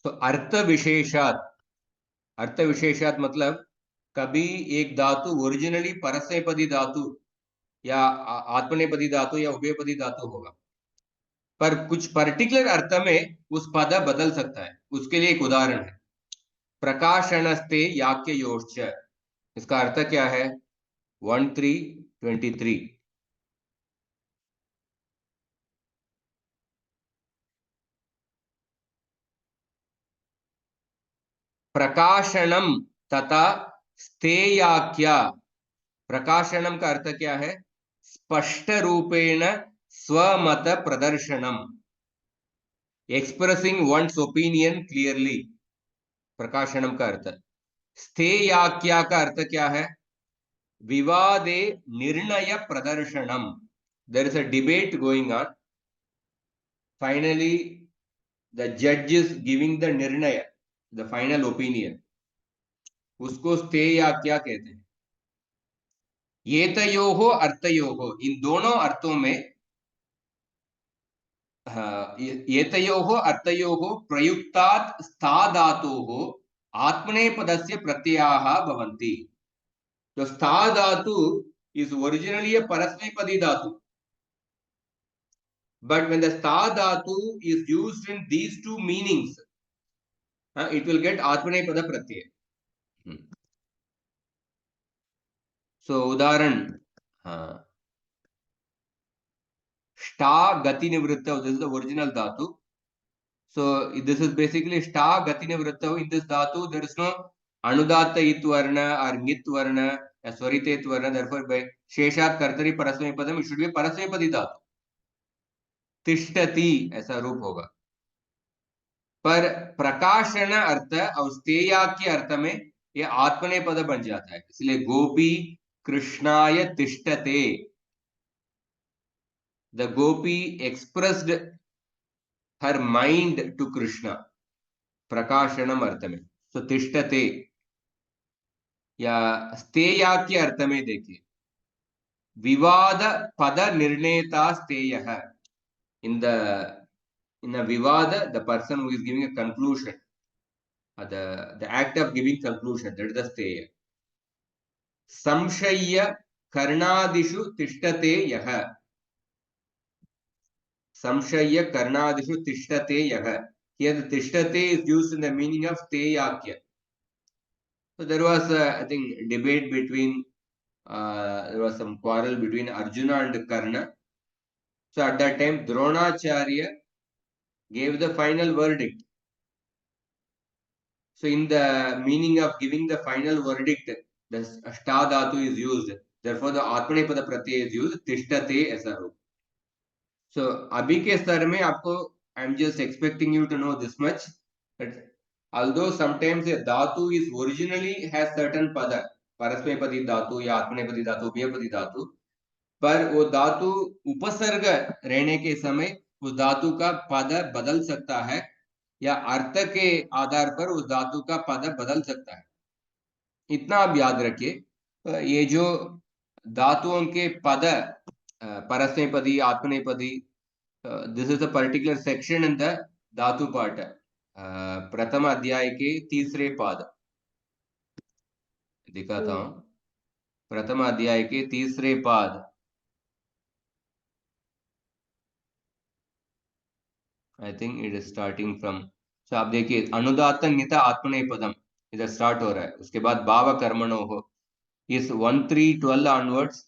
तो अर्थ विशेषात मतलब कभी एक धातु ओरिजिनली परस्मैपदी धातु या आत्मनेपदी धातु या उभयपदी धातु होगा, पर कुछ पर्टिकुलर अर्थ में उस पद बदल सकता है। उसके लिए एक उदाहरण है प्रकाशनस्ते याक्ययोश्च। इसका अर्थ क्या है? 1323 प्रकाशनम तथा स्थेयाख्या। प्रकाशनम का अर्थ क्या है? स्पष्ट रूपेण स्वमत प्रदर्शनम, एक्सप्रेसिंग वन्स ओपिनियन क्लियरली। प्रकाशनम का अर्थ। स्थेयाख्या का अर्थ क्या है? विवादे निर्णय प्रदर्शनम। There is a debate going on, finally the जज इज गिविंग द निर्णय, द फाइनल ओपिनियन, उसको स्थेयाख्या कहते हैं। एतयोः अर्थयोः, इन दोनों अर्थों में एतयोः अर्थयोः प्रयुक्तात् स्था धातोः आत्मनेपदस्य प्रत्ययाः भवन्ति। तो स्था धातु is originally a parasmepadi dhatu, but when the stha dhatu is used in these two meanings, it will get atmanepada pratyaya. So udaharan, ष्टा gati nivritta, this is the original dhatu. So this is basically ष्टा gati nivritta. In this dhatu there is no anudatta it varna or ngit varna, swaritet varna, therefore by sheshat kartari parasmepadam it should be parasmepadi dhatu। तिष्ठति ऐसा रूप होगा, पर प्रकाशन अर्थ और स्थेयाख्य अर्थ में यह आत्मनेपद बन जाता है। इसलिए गोपी कृष्णाय तिष्ठते, the Gopi expressed her mind to Krishna, प्रकाशनम अर्थ में। तो तिष्ठते या स्थेयाख्य अर्थ में देखिए, विवाद पद निर्णेता स्थेयः। in a vivada, the person who is giving a conclusion, the act of giving conclusion, that is the steya. Samshaya karnadishu tishtate yah. Samshaya karnadishu tishtate yah. Here the tishtate is used in the meaning of steyakya. So there was I think debate between there was some quarrel between Arjuna and Karna. So at that time Dronacharya gave the final verdict. So in the meaning of giving the final verdict, the ष्टा dhatu is used. Therefore the आत्मनेपद Pratyaya is used, तिष्ठते ऐसा हो। So अभी के स्तर में आपको I'm just expecting you to know this much, that although sometimes a dhatu is originally has certain pada, परस्मैपदी धातु या आत्मनेपदी धातु, उभयपदी धातु, पर वो धातु उपसर्ग रहने के समय उस धातु का पद बदल सकता है या अर्थ के आधार पर उस धातु का पद बदल सकता है। इतना आप याद रखिए। ये जो धातुओं के पद परस्मैपदी, आत्मनेपदी, this is a particular section in the धातु पाठ। प्रथम अध्याय के तीसरे पाद दिखाता हूं। प्रथम अध्याय के तीसरे पाद, I think it is starting from तो आप देखिए अनुदात नित आत्मनेपदम इधर स्टार्ट हो रहा है, उसके बाद भाव कर्मणो हो, इस 1-3-12 ऑनवर्ड्स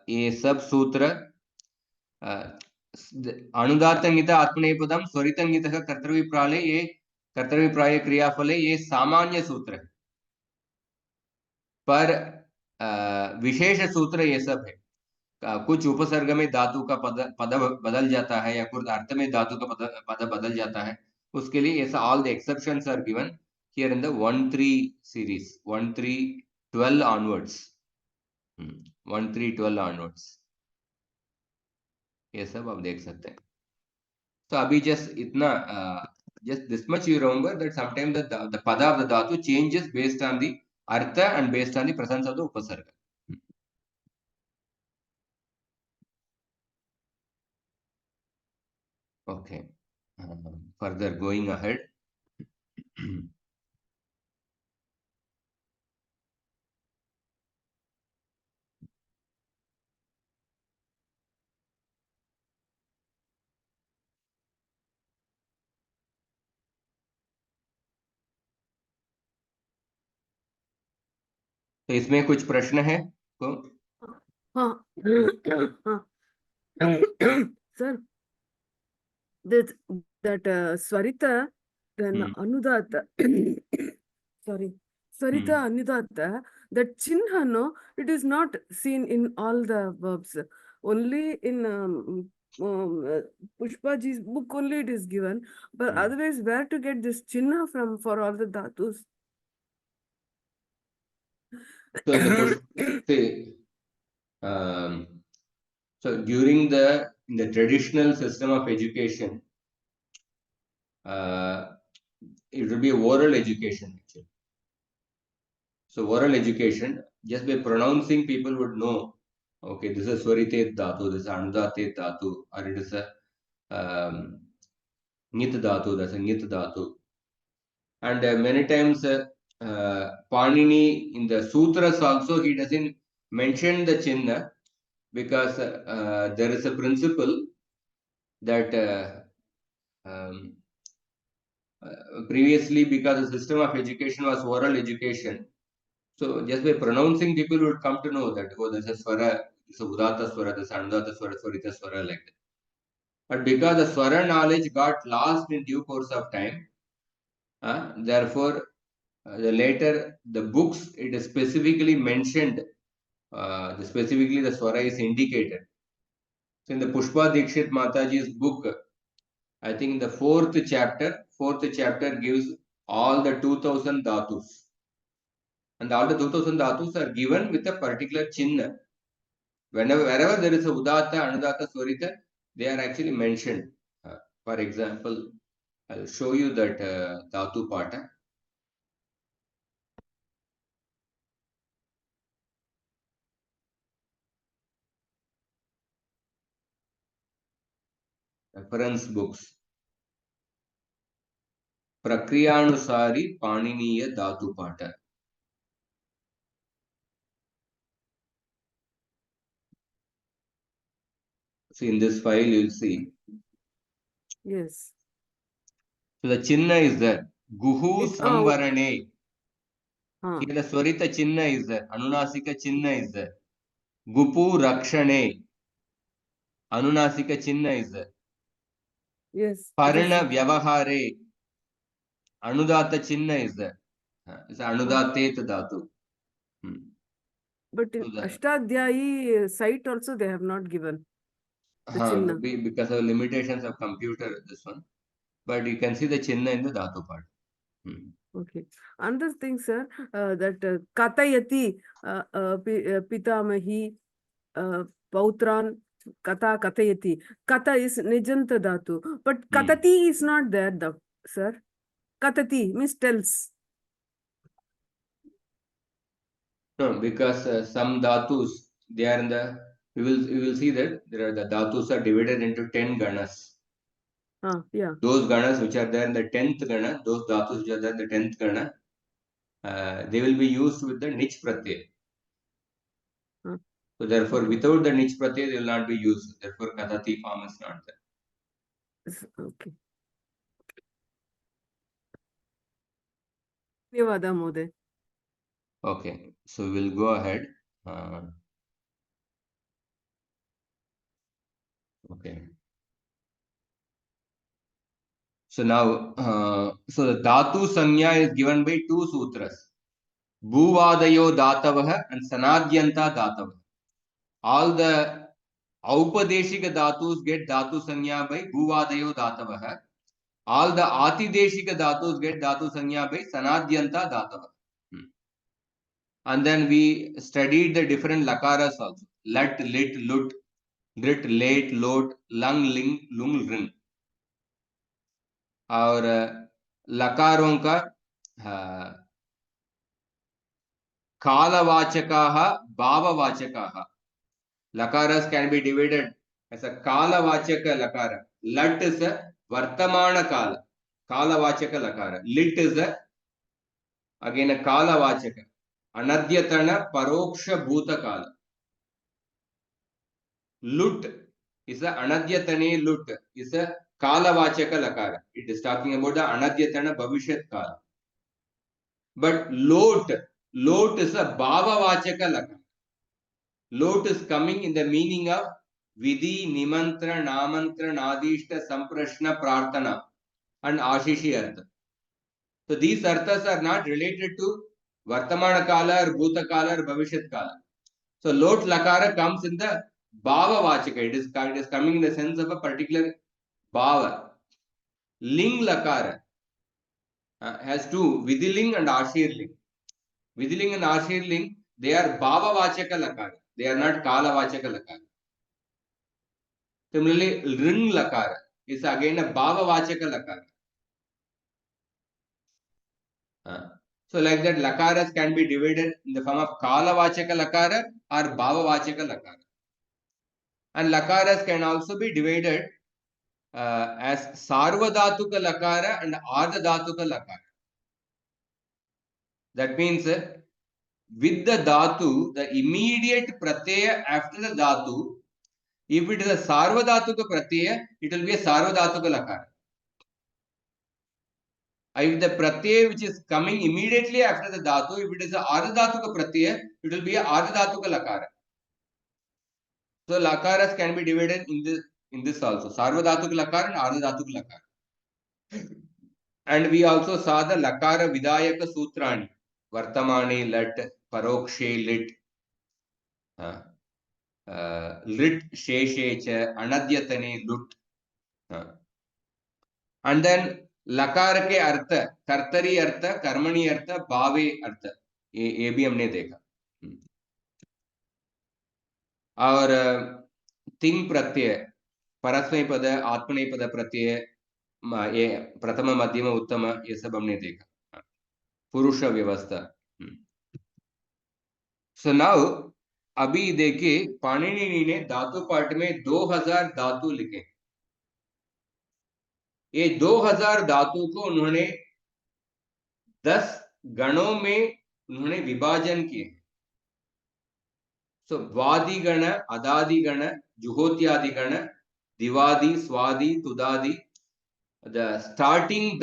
ये सब सूत्र अनुदातंगित आत्मनेपदम स्वरितंगित कर्तव्यप्राले, ये कर्तव्यप्राय क्रियाफले ये सामान्य सूत्र है, पर विशेष सूत्र ये सब है। कुछ उपसर्ग में धातु का पद बदल जाता है या कुछ अर्थ में धातु का पद बदल जाता है, उसके लिए ऐसा all the exceptions are given here in the 1-3 series, 1-3-12 onwards, 1-3-12 onwards, ये सब आप देख सकते हैं। तो अभी जस्ट इतना, just this much you remember that sometimes the pada of the dhatu changes based on the artha and based on the presence of the upasarga. Okay, further going ahead. तो इसमें कुछ प्रश्न है तो? हाँ हाँ sir, that Swarita, then Anudata, sorry, Swarita, Anudata, that Chinha, no, it is not seen in all the verbs. Only in Pushpaji's book only it is given. But otherwise, where to get this Chinha from for all the dhatus? So so during the in the traditional system of education, it will be oral education actually. So oral education, just by pronouncing, people would know, okay, this is Swaritet Dhatu, this is Anudatet Dhatu, or it is a Nit Dhatu, that's a Nit Dhatu. And many times Panini in the sutras also, he doesn't mention the Chinna, because there is a principle that previously, because the system of education was oral education, so just by pronouncing, people would come to know that, oh, this is Swara, this is Udata Swara, this is Anudata Swara, Swarita Swara, like that. But because the Swara knowledge got lost in due course of time, therefore, later the books, it is specifically mentioned, specifically the Swara is indicated. So in the Pushpa Dikshit Mataji's book, I think the fourth chapter gives all the 2000 dhatus. And all the 2000 dhatus are given with a particular chinna. Wherever there is a Udata, Anudata, Swarita, they are actually mentioned. For example, I'll show you that dhatu pata. Reference books. Prakriyanusari Paniniya dhatu pata. See, in this file, you'll see. Yes. So the chinna is there. Guhu samvarane. Here the Swarita chinna is there. Anunasika chinna is there. Gupu rakshane. Anunasika chinna is there. Yes. Parana vyavahare. Anudata chinna is there. It's Anudatet dhatu. But in Ashtadhyayi site also they have not given the chinna. Because of limitations of computer, this one. But you can see the chinna in the dhatu part. Okay. Another thing, sir, that Katayati Pitamahi Pautran Kata Katayati. Kata is Nijanta Dhatu. But Katati is not there, sir. Katati means tells. No, because some dhatus, they are in the, we will see that there are the dhatus are divided into 10 ganas. Yeah. Those ganas which are there in the 10th gana, those dhatus which are there in the 10th gana, they will be used with the nich pratyay. So therefore, without the nich pratyay, they will not be used. Therefore, katati form is not there. Okay. धन्यवादः महोदय. Okay, so we'll go ahead. Okay. So now, so the dhatu sanya is given by two sutras, bhuvadayo dhatavah and sanadyanta dhatavah. All the aupadeshika dhatus get dhatu sanya by bhuvadayo dhatavah. All the atideshika dhatus get dhatu sanya by sanadyanta dhatavah. And then we studied the different lakaras also. Lat, lit, lut, grit, late, lot, lung, ling, lung, ring. और लकारों का कालवाचकाः भाववाचकाः. Lakaras can be divided as a kalavachaka lakara. Lat is a vartamana kala, kalavachaka lakara. Lit is a again a kalavachaka. Anadyatana paroksha bhuta kala. Lut is a anadyatane lut is a kalavachaka lakara. It is talking about the anadyatana bhavishyat kala. But lot is a bhavavachaka lakara. Lot is coming in the meaning of vidhi, nimantra, namantra, nadishta, samprashna, prarthana and ashishi artha. So these arthas are not related to vartamana kala or bhuta kala or bhavishyat kala. So lot lakara comes in the bhavavachaka. It is coming in the sense of a particular bhava. Ling lakara has two, vidhiling and ashirling. Vidhiling and ashirling, they are bhavavachaka lakara. They are not kalavachaka lakara. Similarly, ring lakara is again a bhavavachaka lakara. So like that, lakaras can be divided in the form of kalavachaka lakara or bhavavachaka lakara. And lakaras can also be divided as sarvadhatuka lakara and ardhadhatuka lakara. That means with the dhatu, the immediate pratyaya after the dhatu, if it is a sarvadhatuka pratyaya, it will be a sarvadhatuka lakara. If the pratyaya which is coming immediately after the dhatu, if it is a ardhadhatuka pratyaya, it will be a ardhadhatuka lakara. So lakaras can be divided in this also, sarvadhatuka lakara and ardhadhatuka lakara. And we also saw the lakara vidayaka sutrani, vartamani, lat, parokshe, lit, lit, sheshecha, anadyatane, lut. And then लकार के अर्थ कर्तरी अर्थ कर्मणि अर्थ भावे अर्थ ये भी हमने देखा. और तिंग प्रत्यय परस्मैपद आत्मनेपद प्रत्यय ये प्रथम मध्यम उत्तम ये सब हमने देखा. पुरुष व्यवस्था. सो नाउ अभी देखिए पाणिनि ने धातु पाठ में 2000 धातु लिखे. ये 2000 धातु को उन्होंने 10 गणों में उन्होंने विभाजन किए. सो वादि गण, अदादि गण, जुहोत्यादि गण, दिवादि, स्वादि, तुदादि. The starting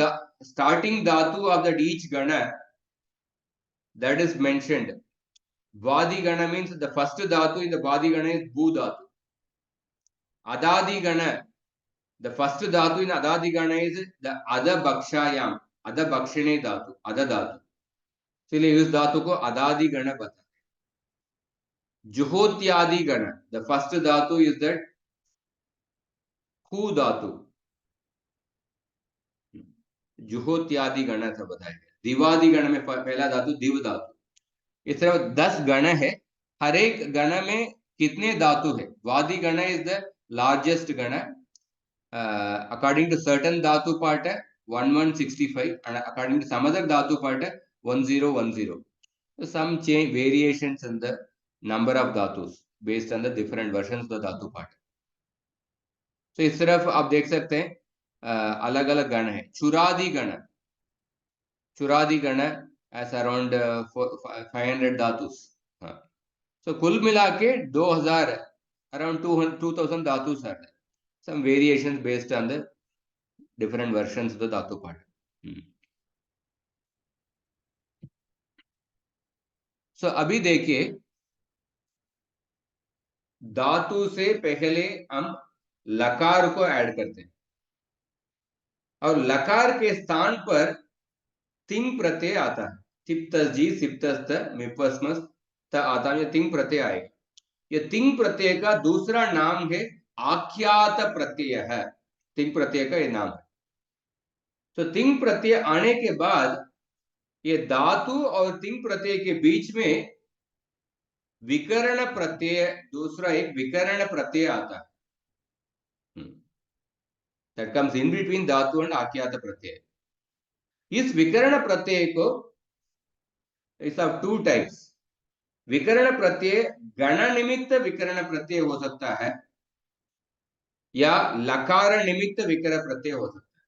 dhatu of that each gana that is mentioned. Vadi gana means the first dhatu in the Vadi gana is Bhu dhatu. Adadi gana, the first dhatu in Adadi gana is the Ada Bhakshayam, Ada Bhakshane dhatu, Ada dhatu. इसलिए उस धातु को अदादि गण बताते. जुहोत्यादि गण, the first dhatu is that Khu dhatu. जुहोत्यादि गण ऐसा बताया गया. दिवादि गण में पहला धातु दिव धातु. इस तरह 10 गण है. हर एक गण में कितने धातु है? वादि गण इज द लार्जेस्ट गण. अकॉर्डिंग टू सर्टेन धातु part 1165 and according to some other dhatu part 1010. So some change variations in the number of dhatus based on the different versions of the dhatu part. So इस तरफ आप देख सकते हैं अलग अलग गण है. चुरादि गण as around 500 dhatus. So कुल मिला के 2000 around 2000 dhatus are there. Some variations based on the different versions of the dhatu part. सो अभी देखिए, धातु से पहले हम लकार को ऐड करते हैं और लकार के स्थान पर तिंग प्रत्यय आता है। तिप्तस जी सिप्तस्त मिपस्मस त आता है, ये तिंग प्रत्यय आएगा। ये तिंग प्रत्यय का दूसरा नाम है आख्यात प्रत्यय है। तिंग प्रत्यय का ये नाम है। तो तिंग प्रत्यय आने के बाद ये धातु और तिंग प्रत्यय के बीच में विकर्ण प्रत्यय, दूसरा एक विकर्ण प्रत्यय आता है। दैट कम्स इन बिटवीन धातु एंड आख्यात प्रत्यय। इस विकर्ण प्रत्यय को इट्स ऑफ टू टाइप्स। विकर्ण प्रत्यय गण निमित्त विकर्ण प्रत्यय हो सकता है या लकार निमित्त विकर्ण प्रत्यय हो सकता है।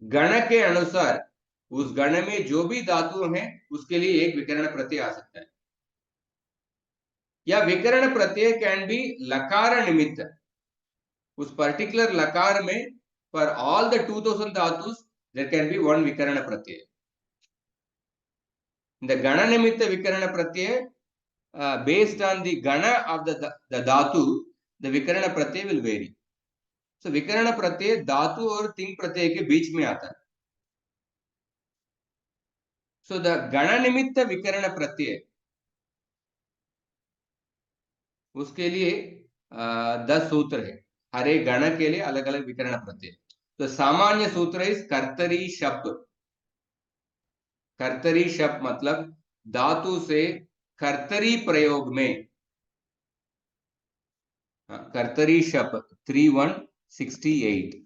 गण के अनुसार उस गण में जो भी धातु है उसके लिए एक विकर्ण प्रत्यय आ सकता है, या विकर्ण प्रत्यय कैन बी लकार निमित्त। उस पर्टिकुलर लकार में फॉर ऑल द 2000 धातुस देयर कैन बी वन विकर्ण प्रत्यय। The Gana Nimitta Vikarana Pratyaya, based on the Gana of the Dhatu, the Vikarana Pratyaya will vary. So Vikarana Pratyaya Dhatu और Ting Pratyaya के बीच में आता है. So the Gana Nimitta Vikarana Pratyaya, उसके लिए 10 सूत्र है। हर एक गण के लिए अलग अलग विकर्ण प्रत्यय। तो सामान्य सूत्र है कर्तरी शब्द। कर्तरी शब्द मतलब धातु से कर्तरी प्रयोग में, कर्तरी शब्द 3168।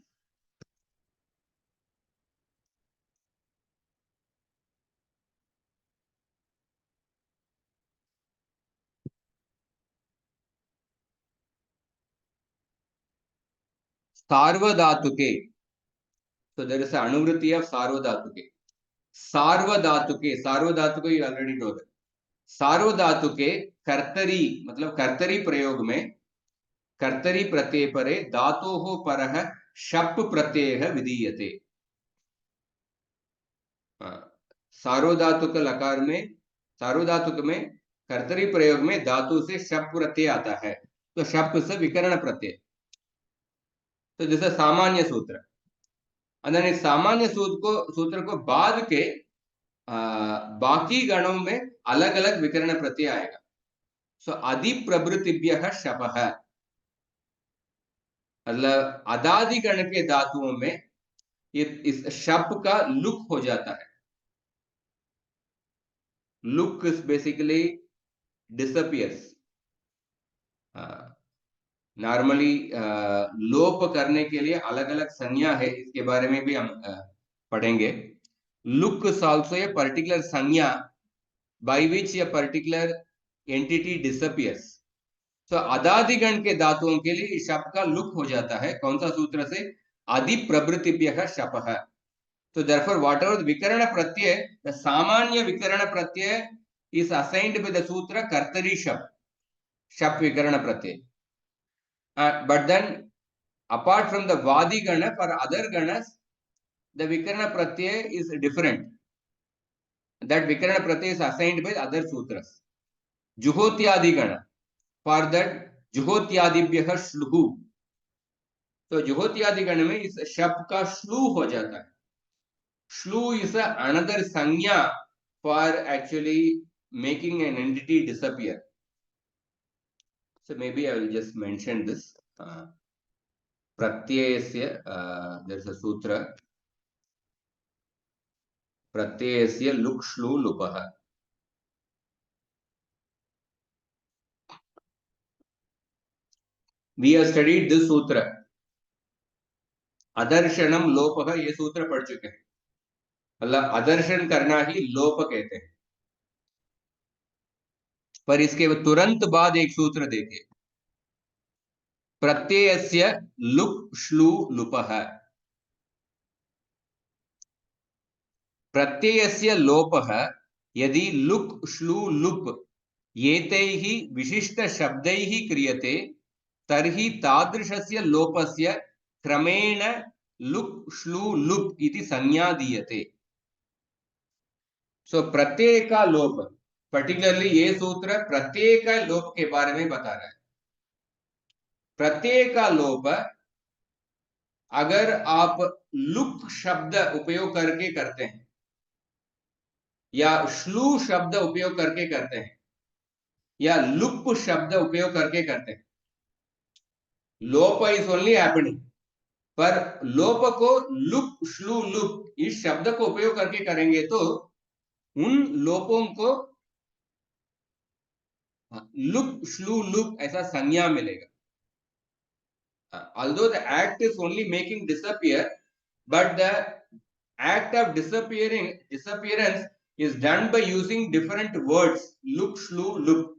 सार्वधातुके, so there is an अनुवृत्ति of सार्वधातुके। सार्वधातुके, सार्वधातुके you already know that। सार्वधातुके कर्तरी मतलब कर्तरी प्रयोग में कर्तरी प्रत्यय परे धातोः परः शप् प्रत्ययः विधीयते। सार्वधातुक लकार में, सार्वधातुक में कर्तरी प्रयोग में धातु से शप् प्रत्यय आता है, तो शप् से विकर्ण प्रत्यय। तो जैसे सामान्य सूत्र, इस सामान्य सूत्र को बाद के बाकी गणों में अलग अलग विकर्ण प्रत्यय आएगा। सो अधिप्रभृतिभ्यः शपः, मतलब अदादि गण के धातुओं में इस शप का लुक हो जाता है। Look basically disappears. नॉर्मली लोप करने के लिए अलग अलग संज्ञा है, इसके बारे में भी हम पढ़ेंगे। लुक इज आल्सो ए पर्टिकुलर संज्ञा by which a particular entity disappears. So अदादिगण के धातुओं के लिए शप का लुक हो जाता है। कौन सा सूत्र से? अधिप्रभृतिभ्यः शपः। तो therefore whatever the विकर्ण प्रत्यय, the सामान्य विकर्ण प्रत्यय is assigned by the सूत्र कर्तरी शप, शप विकर्ण प्रत्यय। But then apart from the Vadi Gana, for other Ganas, the Vikarana Pratyaya is different. That Vikarana Pratyaya is assigned by other sutras. Juhotyadi Gana, for that Juhotyadibhyah Shluhu. So Juhotyadi Gana में इस शब्द का श्लू हो जाता है। Shlu is another sanya for actually making an entity disappear. So maybe I will just mention this. प्रत्ययस्य there is a sutra, प्रत्ययस्य लुक् श्लू लुपः। We have studied this sutra, अदर्शनम लोपः। ये सूत्र पढ़ चुके हैं। मतलब अदर्शन करना ही लोप कहते हैं। पर इसके तुरंत बाद एक सूत्र देखिए, प्रत्ययस्य लुक् श्लू लुपः। प्रत्ययस्य लोपः यदि लुक् श्लू लुप् एतैः विशिष्ट शब्दैः क्रियते तर्हि तादृशस्य लोपस्य क्रमेण लुक् श्लू लुप् इति संज्ञा दीयते। सो प्रत्यय का लोप पर्टिकुलरली ये सूत्र प्रत्यय का लोप के बारे में बता रहा है। प्रत्यय का लोप अगर आप लुक शब्द उपयोग करके करते हैं या श्लू शब्द उपयोग करके करते हैं या लुप शब्द उपयोग करके करते हैं, लोप इज ओनली हैपनिंग, पर लोप को लुप श्लू लुप इस शब्द को उपयोग करके करेंगे तो उन लोपों को लुप श्लू लुप ऐसा संज्ञा मिलेगा। Although the act is only making disappear, but the act of disappearance is done by using different words, look, shlu, look.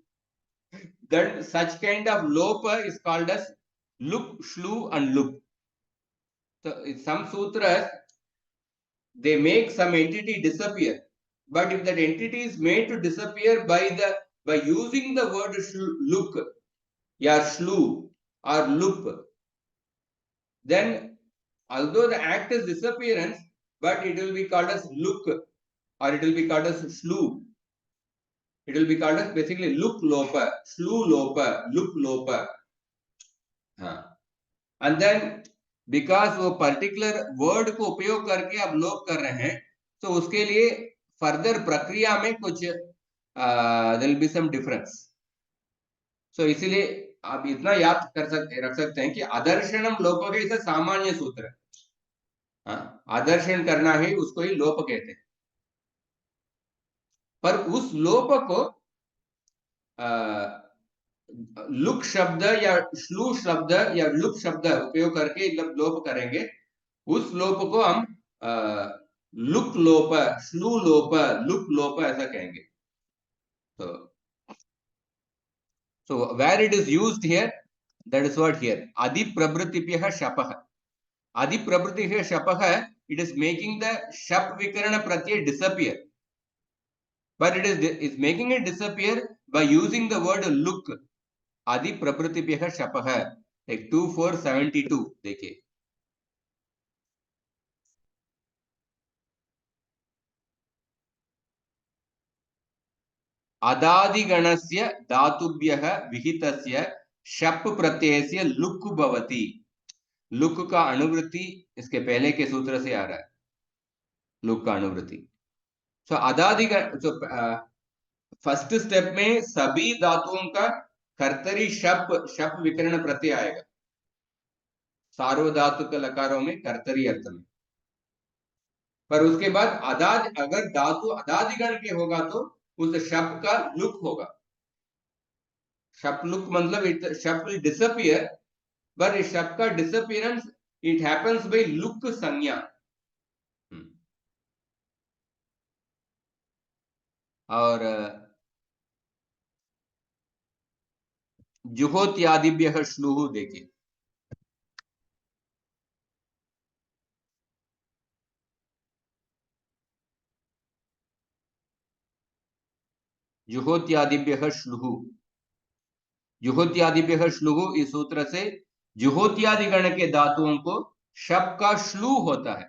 Then such kind of lopa is called as look, shlu, and look. So some sutras, they make some entity disappear, but if that entity is made to disappear by using the word look, या shlu or loop, then although the act is disappearance, but it will be called as look or it will be called as shlu. It will be called as basically look lopa, shlu lopa, look lopa. And then because वो particular word को उपयोग करके आप लोप कर रहे हैं, तो उसके लिए फर्दर प्रक्रिया में कुछ there will be some difference. So इसीलिए आप इतना याद रख सकते हैं कि आदर्शनम लोप के इसे सामान्य सूत्र है। आदर्शन करना ही उसको ही लोप कहते हैं, पर उस लोप को लुक शब्द या श्लू शब्द या लुक शब्द उपयोग करके जब लोप करेंगे, उस लोप को हम लुक लोप, श्लू लोप, लुक लोप ऐसा कहेंगे। So where it is used here, that is what here. Adi prabrutibhyah shapah. Adi prabrutibhyah shapah, it is making the shap vikarana pratyay disappear. But it is making it disappear by using the word look. Adi prabrutibhyah shapah. Like 2472 देखिए। अदादिगणस्य धातुभ्यः विहितस्य शप प्रत्ययस्य look भवति। Look का अनुवृत्ति इसके पहले के सूत्र से आ रहा है, लुक का अनुवृत्ति। सो अदादिगण, सो फर्स्ट स्टेप में सभी धातुओं का कर्तरी शप विकर्ण प्रत्यय आएगा, सार्वधातुक लकारों में कर्तरी अर्थ में। पर उसके बाद अगर धातु अदादिगण के होगा तो उस शप का लुक होगा। शप लुक मतलब शप विल डिसअपियर, but इस शप का डिसअपियरेंस इट हैपेंस बाय लुक संज्ञा। और जुहोत्यादिभ्यः श्लुः देखिए। जुहोत्यादिभ्यः श्लुः, जुहोत्यादिभ्यः श्लुः इस सूत्र से जुहोत्यादि गण के धातुओं को शप का श्लू होता है।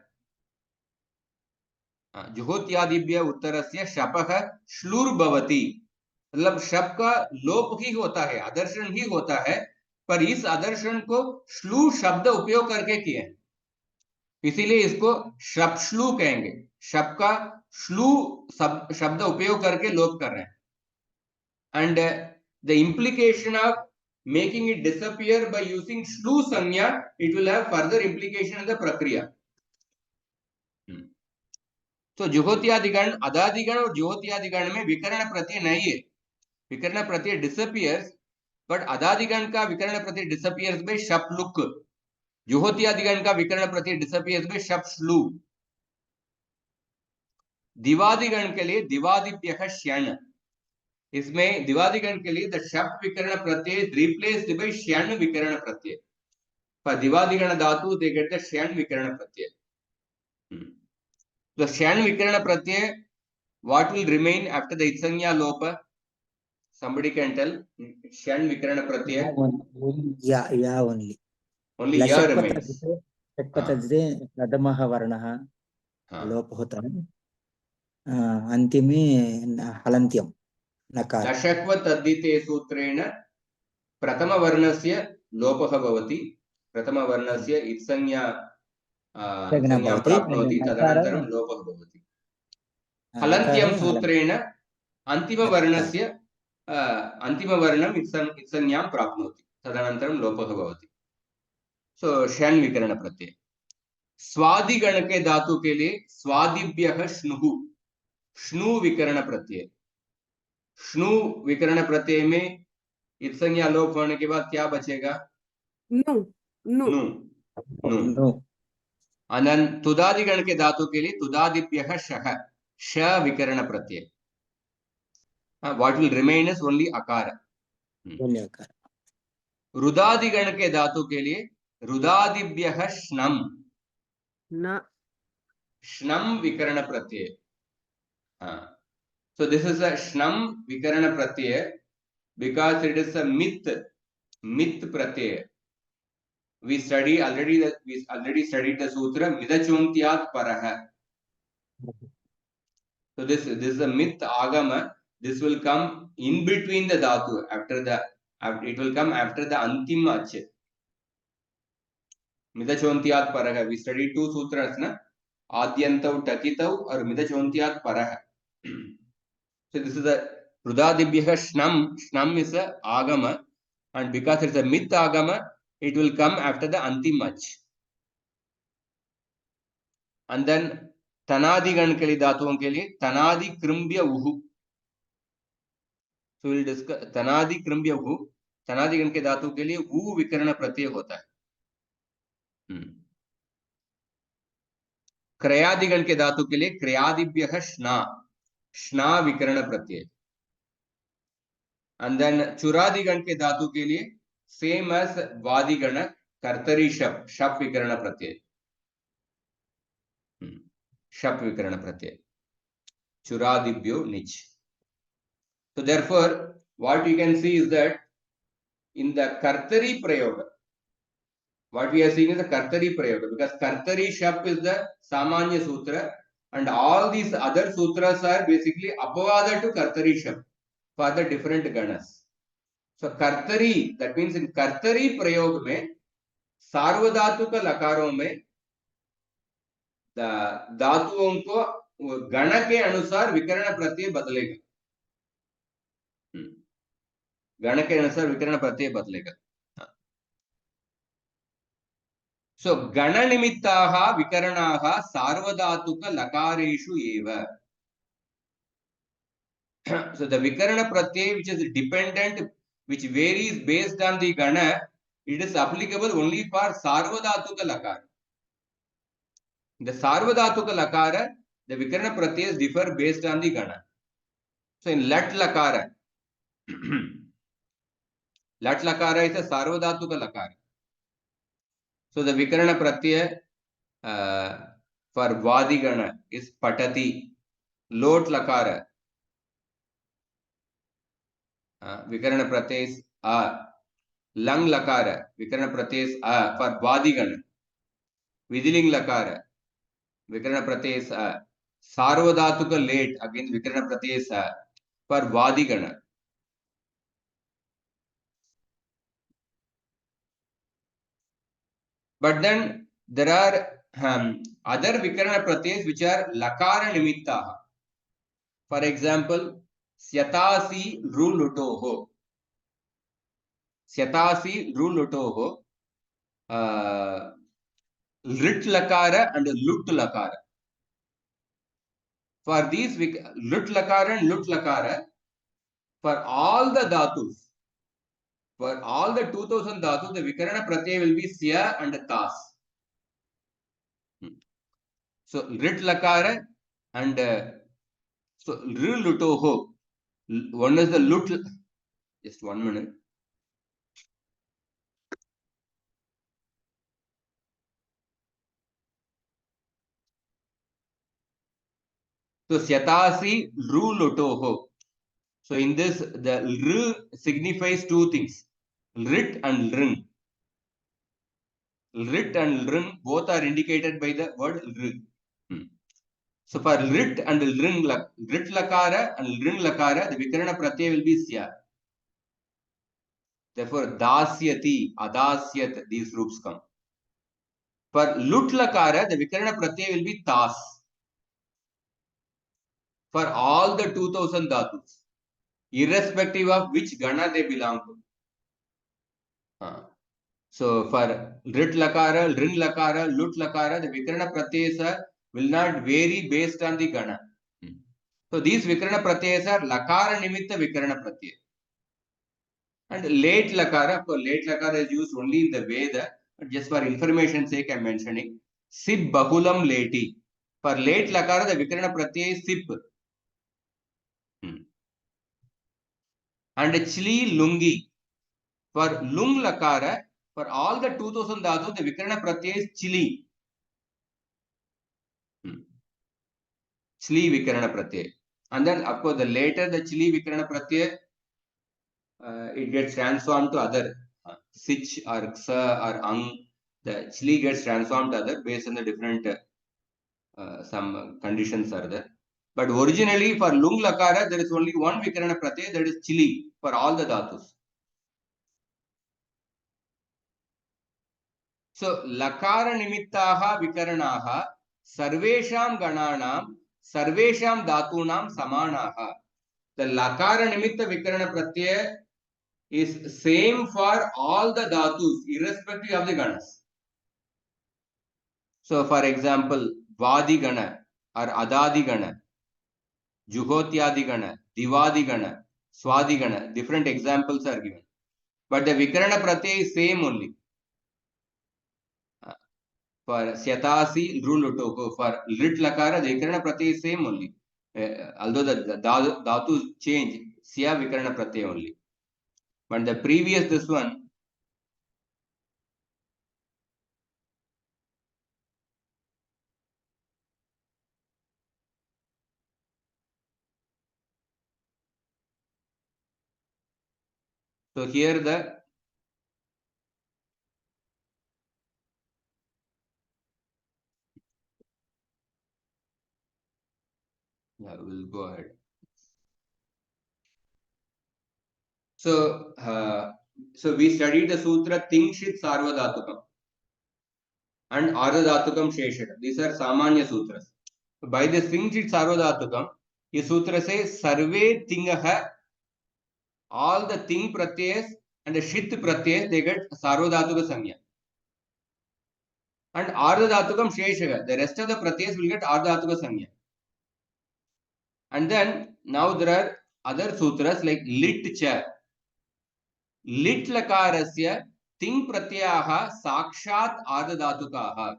जुहोत्यादिभ्य उत्तरस्य शपः श्लूर्भवति, मतलब शप का लोप ही होता है, आदर्शन ही होता है, पर इस आदर्शन को श्लू शब्द उपयोग करके किए, इसीलिए इसको शप श्लू कहेंगे। शप का श्लू शब्द उपयोग करके लोप कर रहे हैं। And the implication of making it disappear by using shlu sanya, it will have further implication in the prakriya. तो जुहोत्यादिगण, अदादिगण और जुहोत्यादिगण में विकर्ण प्रत्यय नहीं है। विकर्ण प्रत्यय डिसअपियर्स, बट अदादिगण का विकर्ण प्रत्यय डिसअपियर्स बाय शप लुक, जुहोत्यादिगण का विकर्ण प्रत्यय डिसअपियर्स बाय शप श्लू। दिवादिगण के लिए दिवादिभ्यः श्यण, इसमें दिवादिगण के लिए द शप विकर्ण प्रत्यय रिप्लेस्ड बाय श्यण विकर्ण प्रत्यय। पर दिवादिगण धातु दे गेट द श्यण विकर्ण प्रत्यय। The shan vikarana pratyay, what will remain after the itsanya lopa? Somebody can tell. Shan vikarana pratyay. या only. Only ya remains. षट्पतज्रे प्रथमः वर्णः लोप होता है, अंतिमे हलन्त्यम। नकार दशक्व तद्धिते सूत्रेण प्रथमवर्णस्य लोपः भवति, प्रथमवर्णस्य इत्संज्ञा संज्ञा संज्ञां भवति प्राप्नोति, नकार तदनन्तरं लोपः भवति। नकार हलन्त्यं हलन्त सूत्रेण अन्तिमवर्णस्य अन्तिमवर्णम् इत्संज्ञां प्राप्नोति, तदनन्तरं लोपः भवति। सो षण् विकरण प्रत्यय। स्वादिगण के धातु के लिए स्वादिभ्यः श्नुः, श्नु विकरण प्रत्यय। श्नु विकरण प्रत्यय में इत्संज्ञा लोप होने के बाद क्या बचेगा? नु नु नु, नु। नु अनंत तुदादिगण के धातु के लिए तुदादिभ्यः शः, श विकरण प्रत्यय। What will remain is only akara. मूल्यकार रुदादिगण के धातु के लिए रुदादिभ्यः श्नम, न श्नम विकरण प्रत्यय। So this is a shnam vikarana pratyaya because it is a myth pratyaya. We already studied the sutra midachontyat parah. So this is a myth agama. This will come in between the dhatu it will come after the antim ach. Midachontyat parah. We studied two sutras na, adyantau takitau or midachontyat parah. So this is a Rudadibhyaha Shnam. Shnam is a agama, and because it's a myth agama, it will come after the Antimach. And then Tanadigan ke liye dhatuon ke liye Tanadi Krimbya Uhu. So we'll discuss Tanadi Krimbya Uhu. Tanadigan ke dhatu ke liye U vikarana pratyay hota hai. Krayadigan ke dhatu ke liye Krayadibhyaha Shna. Shna vikarana pratyay. And then चुरादिगण के धातु के लिए same as वादिगण कर्तरी शप, शप विकरण प्रत्यय, शप विकरण प्रत्यय, चुरादिभ्यो निच. So therefore what we can see is that in the kartari prayoga, what we are seeing is the kartari prayoga, because kartari shap is the samanya sutra and all these other sutras are basically apavada to kartari shap for the different ganas. So kartari, that means in kartari prayog में सार्वधातुक लकारों में धातुओं को गण के अनुसार विकरण प्रत्यय बदलेगा, गण के अनुसार विकरण प्रत्यय बदलेगा. सो गण निमित्ताः विकरणाः सार्वधातुक लकारेषु एव. So the vikarana pratyay which is dependent, which varies based on the gana, it is applicable only for sarvadhatuka lakara. The sarvadhatuka lakara, the vikarana pratyayas differ based on the gana. So in lat lakara, lat lakara is a sarvadhatuka lakara. So the vikarana pratyay for vadigana is patati. Lot lakara, vikarana pratyay is a. Lang lakara, vikarana pratyay is a for vadigana. Vidiling lakara, vikarana pratyay is a. Sarvadhatuka late, again vikarana pratyay is a for vadigana. But then there are other vikarana pratyas which are lakara nimittaha. For example, syatasi rulutoho. Syatasi rulutoho. Lit lakara and lut lakara. For these lut lakara and lut lakara, for all the dhatus, for all the 2000 dhatus, the vikarana pratyay will be sya and tas. So lit lakara and so rulutoho. One is the lut. Just 1 minute. So syatasi rulutoho. So in this, the r signifies two things, rit and lrin. Rit and lrin both are indicated by the word r. So for lit and lit lakara and lring lakara, the vikarana pratyaya will be sya. Therefore, dasyati, adasyat, these roops come. For lut lakara, the vikarana pratyaya will be tas. For all the 2000 dhatus, irrespective of which gana they belong to. So for rit lakara, lring lakara, lut lakara, the vikarana pratyaya will not vary based on the gana. So these vikarana pratyayas are lakara nimitta vikarana pratyaya. And late lakara, for late lakara is used only in the Veda, but just for information sake I am mentioning. Sip bahulam leti. For late lakara, the vikarana pratyaya is sip. And chli lungi. For lung lakara, for all the 2000 dhatu, the vikarana pratyaya is chili. Chli vikarana pratyaya. And then, of course, the later the chili vikarana pratyaya, it gets transformed to other sich or ksa or ang. The chili gets transformed to other based on the different some conditions are there. But originally for lung lakara, there is only one vikarana pratyaya, that is chili for all the dhatus. So lakara nimittaha vikaranaha sarvesham gananam sarvesham dhatunam samanaha. The lakara nimitta vikarana pratyaya is same for all the dhatus irrespective of the ganas. So for example, vadi gana or adadi gana, juhotyadi gana, divadi gana, swadi gana, different examples are given. But the vikarana pratyaya is same only. For syatasi, lutoko, for lit lakara, the vikarana pratyaya is same only. Although the dhatus change, sya vikarana pratyaya only. But the previous this one, so here the we'll go ahead. So we studied the sutra Tingshit Sarvadhatukam and Ardhadhatukam Sheshaka. These are Samanya sutras. By this Tingshit Sarvadhatukam, this sutra says Sarve Tingaha, all the Ting pratyayas and the Shit pratyayas, they get Sarvadhatuka Sanya. And Ardhadhatukam Sheshaka, the rest of the pratyayas will get Ardhadhatuka Sanya. And then now there are other sutras like Lit Cha. Lit lakarasya ting pratyaha sakshat ardhadhatukaha.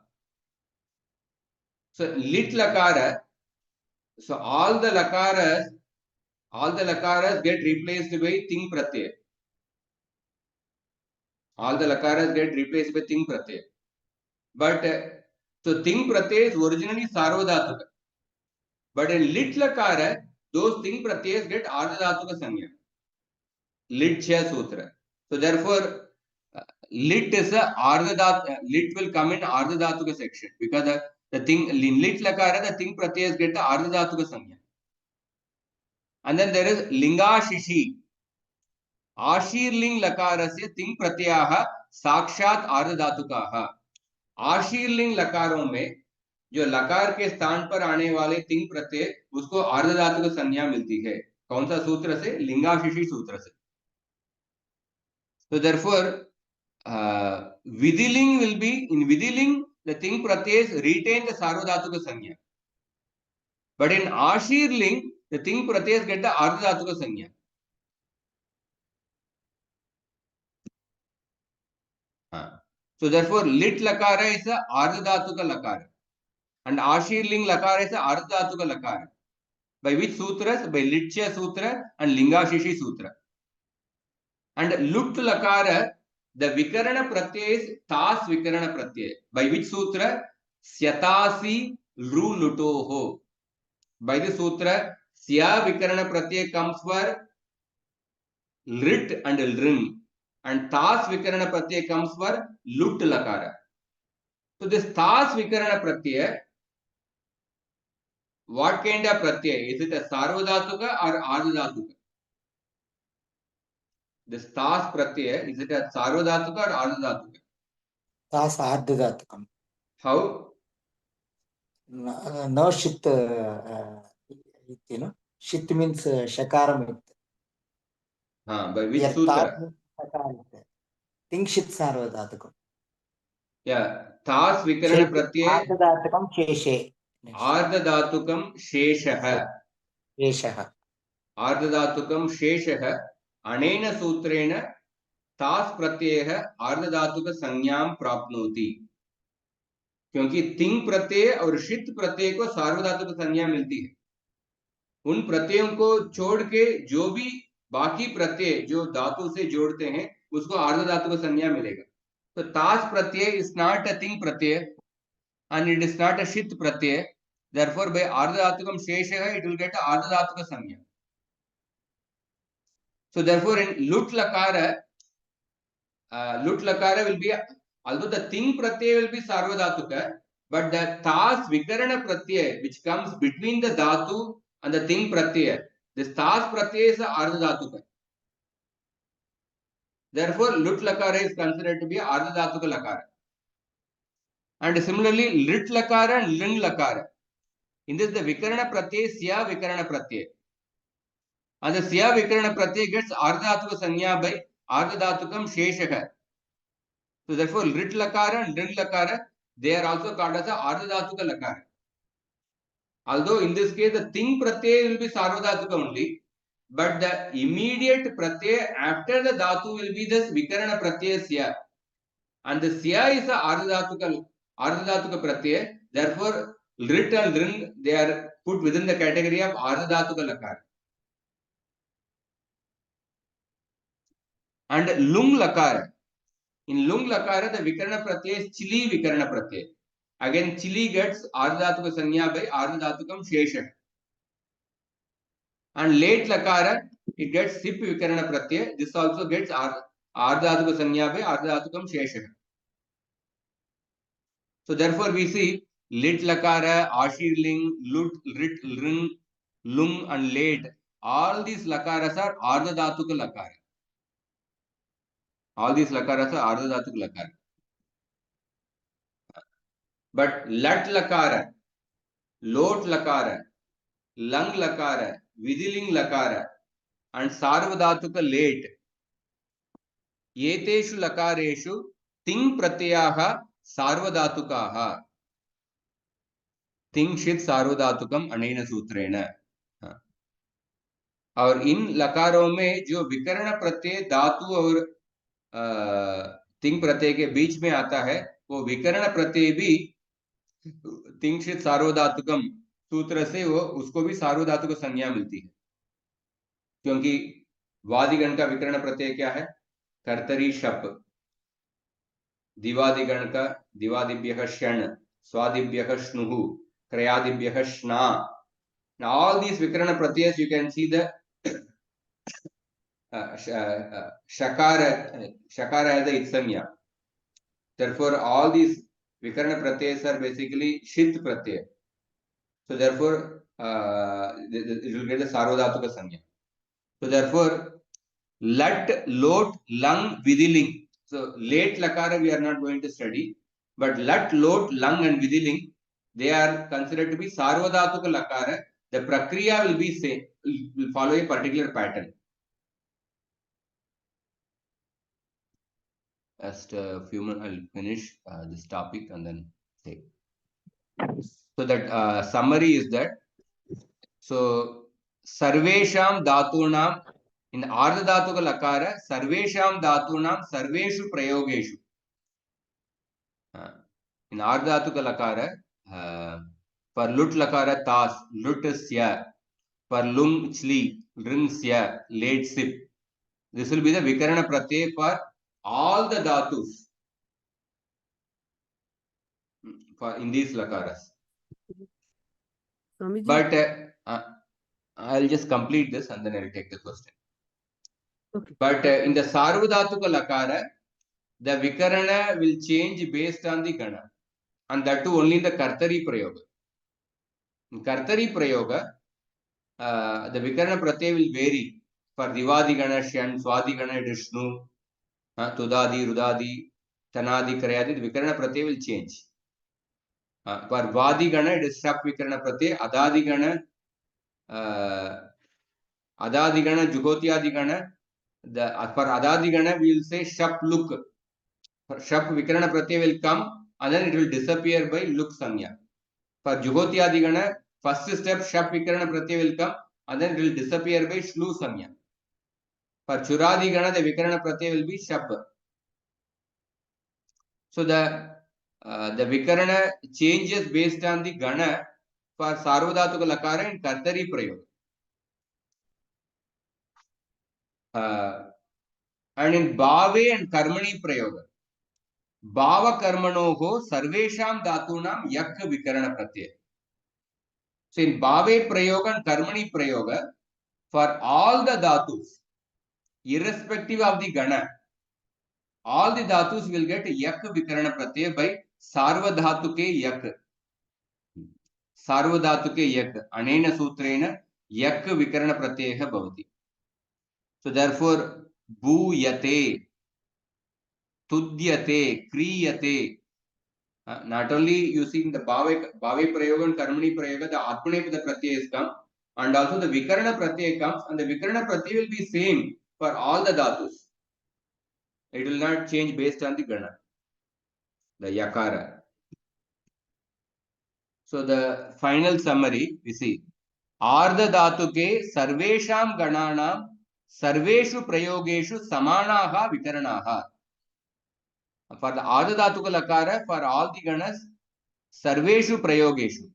So lit lakara, so all the lakaras get replaced by ting pratyaya. All the lakaras get replaced by ting pratyaya. But so ting pratyaya is originally sarvadhatuka. But in lit lakara, those ting pratyayas get ardhadhatuka sanya. Lit cha sutra. So therefore, lit is a lit will come in ardhadhatuka section because the thing in lit lakara, the thing pratyayas get the ardhadhatuka sanya. And then there is linga shishi. Ashirling lakarasya ting pratyaha sakshat ardhadhatukaha. Ashirling lakaron में जो लकार के स्थान पर आने वाले तिंग प्रत्यय उसको आर्धधातुक संज्ञा मिलती है. कौन सा सूत्र से? लिंगाशिशी सूत्र से. So therefore, Vidiling will be, in Vidiling, the thing pratyayas retain the sarvadhatuka sanya. But in Ashirling, the thing pratyayas get the ardhadhatuka sanya. So therefore, lit lakara is a ardhadhatuka lakara. And Ashirling lakara is a ardhadhatuka lakara. By which sutras? By Litcha sutra and Lingashishi sutra. And lut lakara, the vikarana pratyaya is tas vikarana pratyaya. By which sutra? Syatasi ru lutoho. By the sutra, sya vikarana pratyaya comes for lit and lring. And tas vikarana pratyaya comes for lut lakara. So this tas vikarana pratyaya what kind of pratyay? Is it a sarvadhatuka or ardhadhatuka? This tas pratyay, is it a sarvadhatuka or ardhadhatuka? Tas ardhadhatukam. How? No shit, shit means shakaram. By which sutra? Think shit sarvadhatukam. Yeah, tas vikarana pratyay Ardhadhatukam sheshe. ardhadhatukam sheshah. Sheshah. ardhadhatukam sheshah anena sutrena तास प्रत्यय आर्धधातुक संज्ञाम प्राप्नोति, क्योंकि तिंग प्रत्यय और शित प्रत्यय को सार्वधातुक संज्ञा मिलती है। उन प्रत्ययों को छोड़ के जो भी बाकी प्रत्यय जो धातु से जोड़ते हैं उसको आर्धधातुक संज्ञा मिलेगा। तो तास प्रत्यय is not a तिंग Pratyaya and it is not a शित प्रत्यय, देयरफॉर बाय आर्धधातुकम शेषः इट विल गेट आर्धधातुक संज्ञा। So therefore in lut lakara will be, although the ting pratyay will be sarvadhatuka, but the tas vikarana pratyay which comes between the dhatu and the ting pratyay, this tas pratyay is ardhadhatuka. Therefore lut lakara is considered to be ardhadhatuka lakara. And similarly lit lakara and ling lakara, in this the vikarana pratyay sya vikarana pratyay, and the sya vikarana pratyay gets ardhadhatuka sanya by ardhadhatukam sheshaka. So therefore, rit lakara and ring lakara, they are also called as a ardhadhatuka lakara. Although in this case the ting pratyay will be sarvadhatuka only, but the immediate pratyay after the dhatu will be this vikarana pratyay sya, and the sya is a ardhadhatuka pratyay. Therefore, rit and ring, they are put within the category of ardhadhatuka lakara. And lung lakara. In lung lakara, the vikarana pratyay is chili vikarana pratyay. Again, chili gets ardhadhatuka sanya by ardhadhatukam shesha. And late lakara, it gets sip vikarana pratyay. This also gets ardhadhatuka sanya by ardhadhatukam shesha. So therefore, we see lit lakara, ashirling, lut, rit, ring, lung, and late. All these lakaras are ardhadhatuka lakara. All these lakaras are ardhadhatuka lakara. But lat lakara, lot lakara, lung lakara, vidiling lakara, and sarvadhatuka late, एतेषु लकारेषु तिंग प्रत्ययाः सार्वधातुकाः, तिंग शित सार्वधातुकम अनेन सूत्रेण। और इन लकारों में जो विकर्ण प्रत्यय धातु और तिंग प्रत्यय के बीच में आता है, वो विकर्ण प्रत्यय भी तिंग शित सार्वधातुकम सूत्र से वो उसको भी सार्वधातुक संज्ञा मिलती है, क्योंकि वादिगण का विकर्ण प्रत्यय क्या है? कर्तरी शप, दिवादिगण का दिवादिभ्यः ष्यण, स्वादिभ्यः श्नुः, क्रयादिभ्यः श्ना. Now all these vikarana pratyas, you can see the shakara as a itsanya. Therefore all these vikarana pratyas are basically shit pratyay. So therefore it will get the sarvadhatuka sanya. So therefore lat, lot, lung, vidiling. So late lakara we are not going to study, but lat, lot, lung, and vidiling, they are considered to be sarvadhatuka lakara. The prakriya will be same, will follow a particular pattern. Just a few minutes, I'll finish this topic and then say. So that summary is that, so sarvesham dhatunam, in ardhadhatuka lakara, sarvesham dhatunam sarveshu prayogeshu. In ardhadhatuka lakara, for lut lakara tas, lut sya, for lung chli, ring sya, late sip. This will be the vikarana pratyay for all the dhatus for in these lakaras. Swamiji. But I'll just complete this and then I'll take the question. Okay. But in the sarvadhatuka lakara, the vikarana will change based on the gana, and that too only in the kartari prayoga. Kartari prayoga, the Vikarana pratyaya will vary. For Divadigana, Shan, Swadigana, it is Shnu, Tudadi, Rudadi, Tanadi, Krayadi, the Vikarana pratyaya will change. For Vadigana, it is Shap Vikarana pratyaya, Adadigana, Juhotiadigana, for Adadigana, we will say Shap look. Shap Vikarana pratyaya will come and then it will disappear by look sanya. For Juhotiadigana, first step Shap Vikarana pratyaya will come and then it will disappear by shlu sanya. For Churadigana, the Vikarana pratyaya will be Shap. So the Vikarana changes based on the Gana for Sarvadhatuka Lakara and Kartari Prayoga. And in Bhave and Karmani Prayoga, Bhava Karmanoho Sarvesham Dhatunam Yak Vikarana Pratyaya. So in Bhave Prayoga and Karmani Prayoga, for all the Dhatus, irrespective of the Gana, all the Dhatus will get Yak Vikarana Pratyaya by Sarvadhatuke Yak. Sarvadhatuke Yak. Anena Sutrena Yak Vikarana Pratyaya Bhavati. So therefore, Bhuyate, Tudyate, Kriyate. Not only using the Bhave Prayoga and Karmani Prayoga, the Atmanepada Pratyayas come, and also the Vikarana Pratyaya comes, and the Vikarana Pratyaya will be same for all the Dhatus. It will not change based on the Gana, the Yakara. So the final summary, we see, Ardha Dhatuke Sarvesham Gananam Sarveshu Prayogeshu Samanaha Vikaranaha. For the Ardha Dhatuka Lakara, for all the Ganas, Sarveshu Prayogeshu.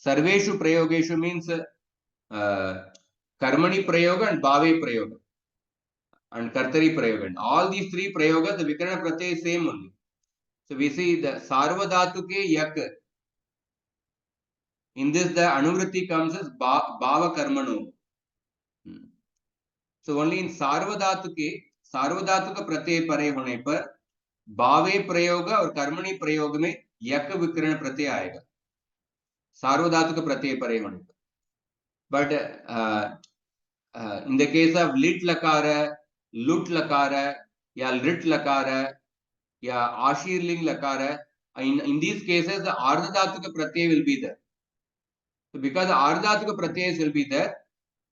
Sarveshu Prayogeshu means Karmani Prayoga and Bhave Prayoga and Kartari Prayoga. And all these three Prayogas, the Vikarana Pratyaya is same only. So we see the Sarvadhatuke Yak. In this, the Anuvritti comes as Bhava Karmano. So only in Sarvadhatuke Pratyaya Pare Hone Par, Bhave Prayoga or Karmani Prayoga में Yak Vikarana Pratyaya आएगा. Sarvadhatuka Pratyaya Pare Hone Par. But in the case of lit lakara, lut lakara, ya lit lakara, ya ashirling lakara, in these cases the ardhatuka pratyaya will be there. So because the ardhatuka pratyayas will be there,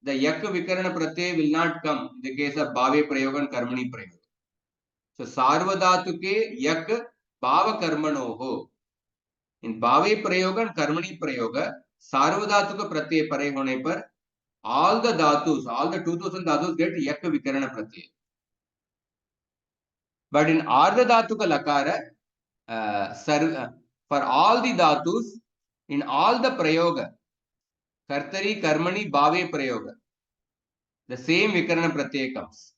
the yak vikarana pratyaya will not come in the case of bhave prayoga and karmani prayoga. So sarvadhatuke yak bhava karmanoho. In bhave prayoga and karmani prayoga, sarvadhatuka pratyaya pare hone par, all the dhatus, all the 2000 dhatus get yak vikarana pratyaya. But in ardha dhatuka lakara, for all the dhatus, in all the prayoga, kartari, karmani, bhave prayoga, the same vikarana pratyaya comes.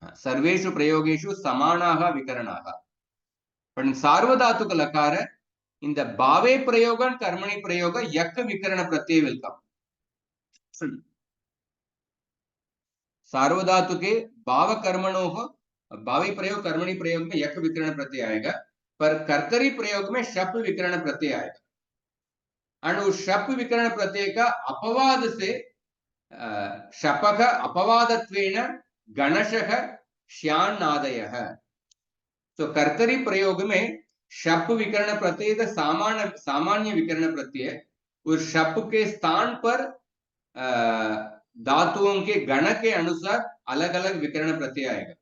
Sarveshu prayogeshu samanaha vikaranaha. But in sarva dhatuka lakara, in the bhave prayoga and karmani prayoga, yak vikarana pratyaya will come. सार्वधातुके भाव कर्मणों भावी प्रयोग कर्मणि प्रयोग में यक विकरण प्रत्यय आएगा, पर कर्तरी प्रयोग में शप विकरण प्रत्यय आएगा. और उस शप विकरण प्रत्यय का अपवाद से शपक अपवादत्वेन गणशः श्यान्नादयः. तो कर्तरी प्रयोग में शप विकरण प्रत्यय का सामान्य विकरण प्रत्यय उस शप के स्थान पर धातुओं के गण के अनुसार अलग अलग विकरण प्रत्यय आएगा.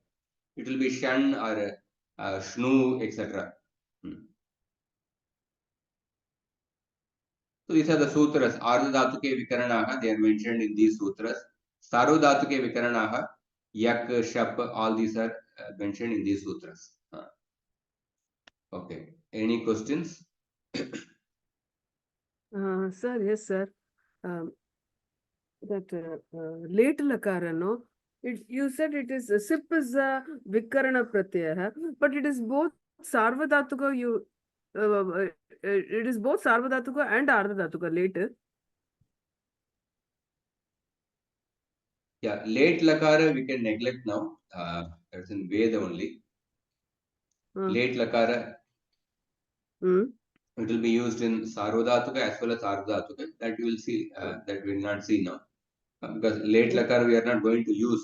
इट विल बी शन और श्नु etcetera. So these are the sutras. Ardha dhatuke vikaranaha, they are mentioned in these sutras. Sarva dhatuke vikaranaha, yak, shap, all these are mentioned in these sutras. Okay. Any questions? Sir, yes, sir. That late lakara, no? You said it is sip is a vikarana pratyaya, but it is both sarvadhatuka. It is both sarvadhatuka and ardhadhatuka late. Yeah, late lakara we can neglect now. That's in Veda only. Late lakara. Hmm. It will be used in Sarvadhatuka as well as Ardhatuka. That you will see, that we will not see now. Because late lakara we are not going to use.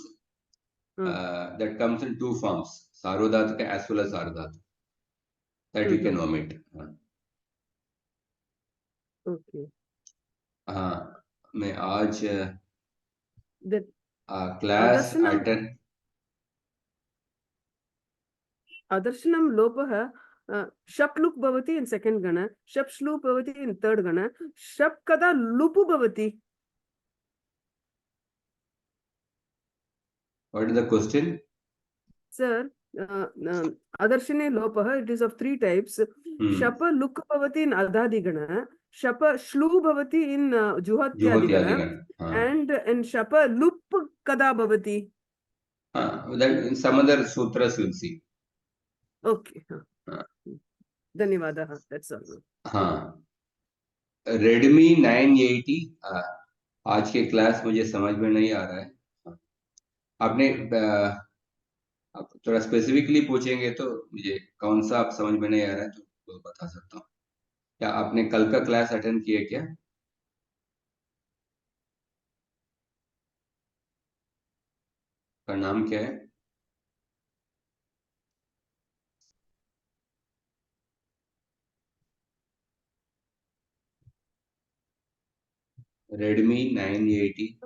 That comes in two forms, Sarvadhatuka as well as Ardhatuka. That you can omit. Okay. मैं आज That class attend. Adarsanam lopah shap loop bhavati in second gana, shap shloop bhavati in third gana, shap kada lupu bhavati. What is the question? Sir, Adarshane lopah, it is of three types. Shapa luk bhavati in Adhadi gana, shapa shlu bhavati in Juhatyadi gana, and shapa lup kada bhavati. That some other sutras you'll see. Okay. Dhanyavadaha. That's all. Redmi 980 आज के class मुझे समझ में नहीं आ रहा है. आपने आप थोड़ा स्पेसिफिकली पूछेंगे तो मुझे कौन सा आप समझ में नहीं आ रहा है तो बता सकता हूँ. क्या आपने कल का क्लास अटेंड किया क्या? का नाम क्या है? Redmi 980.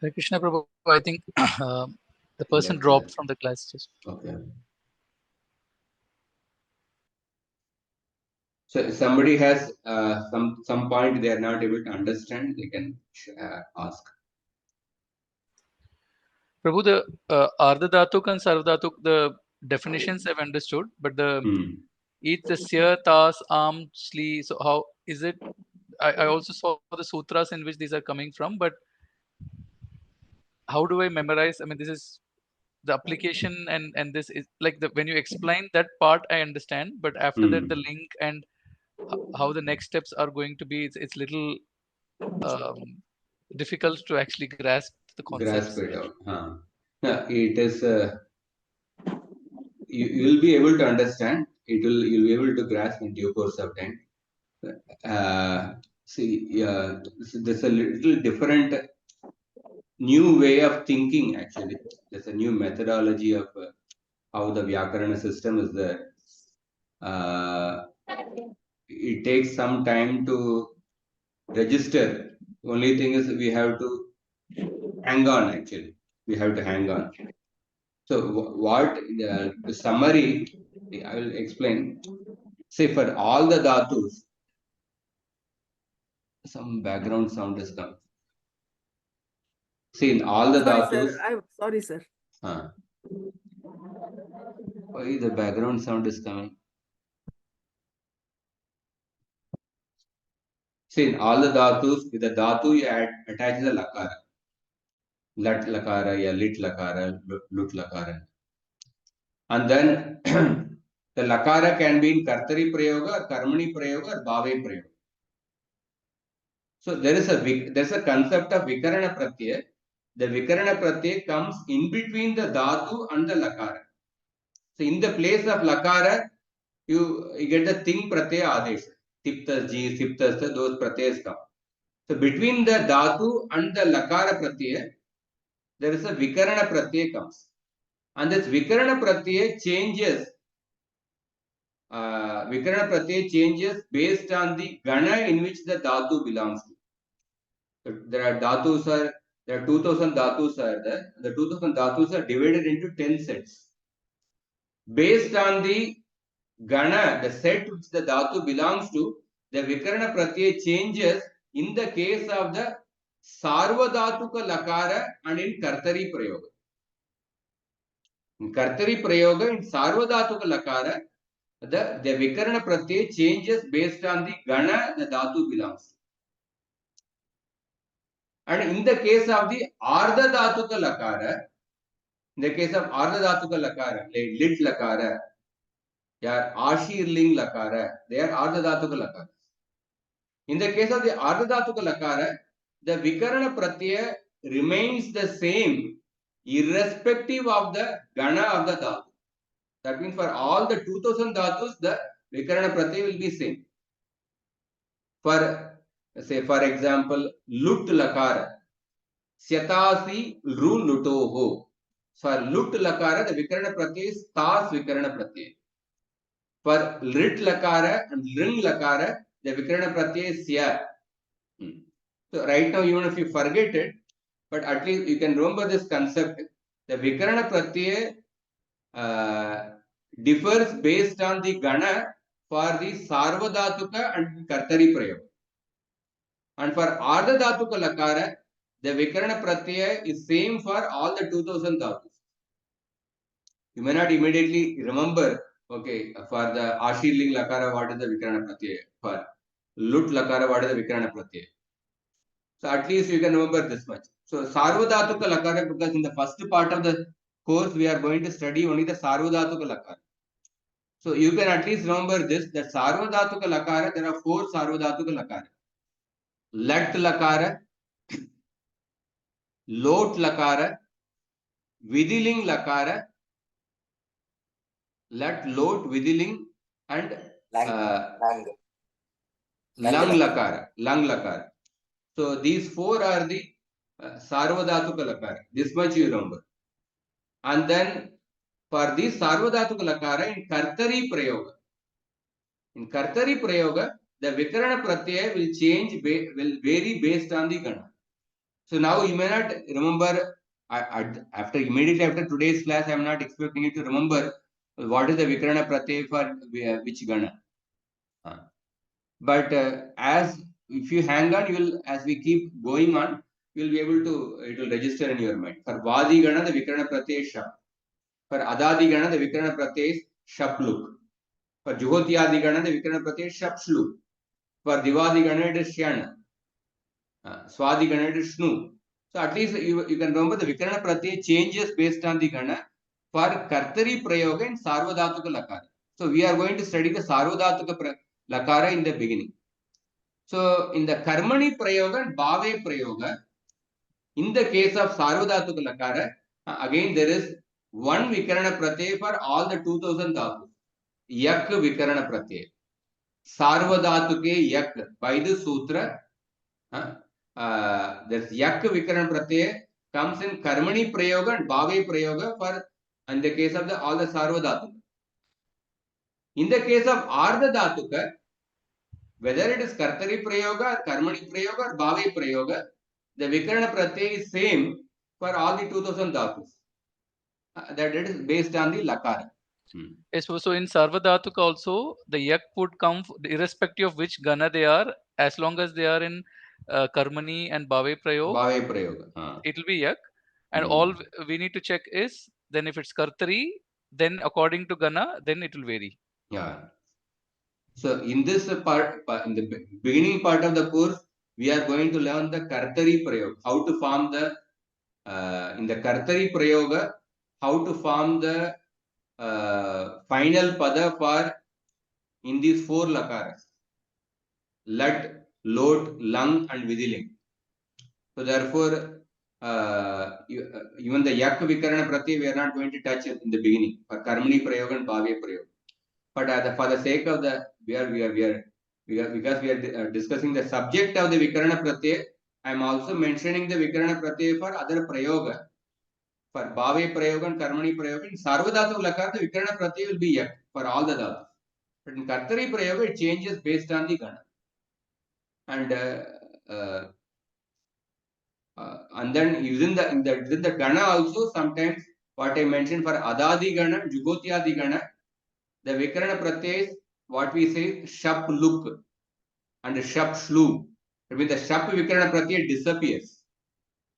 Hare Krishna Prabhu, I think the person dropped from the class just. Okay. So somebody has some point they are not able to understand, they can ask. Prabhu, the Ardha Dhatuk and Sarva Dhatuk, the definitions I've understood, but the each the Sya, Tas, Am, Sli, so how is it? I also saw the sutras in which these are coming from, but how do I memorize? I mean, this is the application and this is like when you explain that part, I understand, but after that, the link and how the next steps are going to be, it's little difficult to actually grasp the concepts. Grasp it out. It is you will be able to understand. You'll be able to grasp in due course of time. See, there's a little different new way of thinking actually. There's a new methodology of how the Vyakarana system is there. It takes some time to register. Only thing is we have to hang on actually. We have to hang on. So what the summary, I will explain. Say for all the dhatus, some background sound is coming. See in all the dhatus. I'm sorry, sir. Why the background sound is coming? See in all the dhatus, with the dhatu you attach the lakara. Lat lakara, ya lit lakara, lut lakara. And then the lakara can be in kartari prayoga, or karmani prayoga, or bhave prayoga. So there's a concept of vikarana pratyaya. The vikarana pratyaya comes in between the dhatu and the lakara. So in the place of lakara, you get the ting pratyaya adesha. Tiptas ji, siptas, those pratyayas come. So between the dhatu and the lakara pratyaya, there is a vikarana pratyaya comes. And this vikarana pratyaya changes. Vikarana pratyaya changes based on the gana in which the dhatu belongs to. So there are 2000 dhatus are there. The 2000 dhatus are divided into 10 sets. Based on the gana, the set which the dhatu belongs to, the vikarana pratyaya changes in the case of the sarvadhatuka lakara and in kartari prayoga. In kartari prayoga, in sarvadhatuka lakara, the vikarana pratyaya changes based on the gana the dhatu belongs to. And in the case of the ardha dhatuka lakara, in the case of ardha dhatuka lakara, like lit lakara, or ashirling lakara, they are ardha dhatuka lakara. In the case of the ardha dhatuka lakara, the vikarana pratyaya remains the same irrespective of the gana of the dhatu. That means for all the 2000 dhatus, the Vikarana Pratyaya will be same. For, say, for example, Lut Lakara, Syatasi Ru Lutoho. For Lut Lakara, the Vikarana Pratyaya is Tas Vikarana Pratyaya. For Rit Lakara and Ring Lakara, the Vikarana Pratyaya is Sya. So right now, even if you forget it, but at least you can remember this concept. The Vikarana Pratyaya differs based on the Gana for the Sarvadhatuka and Kartari Prayoga. And for Ardha Dhatuka Lakara, the Vikarana Pratyaya is same for all the 2000 dhatus. You may not immediately remember, okay, for the Ashirling Lakara, what is the Vikarana Pratyaya? For Lut Lakara, what is the Vikarana Pratyaya? So at least you can remember this much. So Sarvadhatuka Lakara, because in the first part of the course, we are going to study only the Sarvadhatuka Lakara. So you can at least remember this, that Sarvadhatuka Lakara, there are 4 Sarvadhatuka Lakara. Lat Lakara, Lot Lakara, Vidiling Lakara, Lat, Lot, Vidiling, and Lang. Lang Lakara. So these 4 are the Sarvadhatuka Lakara. This much you remember. And then for this Sarvadhatuka Lakara in Kartari Prayoga. In Kartari Prayoga, the Vikarana Pratyaya will change, will vary based on the Gana. So now you may not remember, immediately after today's class, I am not expecting you to remember what is the Vikarana Pratyaya for which Gana. But as if you hang on, you will, as we keep going on, you will be able to, it will register in your mind. For Vadi Gana, the Vikarana Pratyaya is Shap. For Adadi Gana, the Vikarana Pratyaya is Shapluk. For Juhotiyadi Gana, the Vikarana Pratyaya is Shapshlu. For Divadi Gana, it is Shyana. Swadi Gana, it is Shnu. So at least you can remember the Vikarana Pratyaya changes based on the Gana for Kartari Prayoga and Sarvadhatuka Lakara. So we are going to study the Sarvadhatuka Lakara in the beginning. So in the Karmani Prayoga and Bhave Prayoga, in the case of Sarvadhatuka Lakara, again there is one Vikarana Pratyaya for all the 2000 dhatus. Yak Vikarana Pratyaya. Sarvadhatuke Yak. By the Sutra, this Yak Vikarana Pratyaya comes in Karmani Prayoga and Bhave Prayoga for in the case of all the Sarvadhatuka. In the case of Ardha Dhatuka, whether it is Kartari Prayoga, Karmani Prayoga or Bhave Prayoga, the Vikarana Pratyaya is same for all the 2000 dhatus. That it is based on the Lakara. Yes, so in Sarvadhatuka also, the Yak would come irrespective of which Gana they are, as long as they are in Karmani and Bhave Prayoga. It will be Yak. And all we need to check is, then if it's Kartari, then according to Gana, then it will vary. Yeah. So in this part, in the beginning part of the course, we are going to learn the Kartari Prayoga, how to form the, in the Kartari Prayoga, how to form the final pada for in these 4 lakaras. Lat, Lot, Lang and Vidiling. So therefore, even the Yak Vikarana Pratyaya we are not going to touch it in the beginning for Karmani Prayoga and Bhave Prayoga. But for the sake of the, because we are discussing the subject of the Vikarana Pratyaya, I am also mentioning the Vikarana Pratyaya for other Prayoga. For Bhave Prayoga and Karmani Prayoga, in Sarvadhatu Lakar, the Vikarana Pratyaya will be Yak for all the dhatus. But in Kartari Prayoga, it changes based on the Gana. And then within the Gana also, sometimes what I mentioned for Adadi Gana, Jugotyadi Gana, the Vikarana Pratyaya is what we say Shap Luk and Shap Shlu. I mean the Shap Vikarana Pratyaya disappears.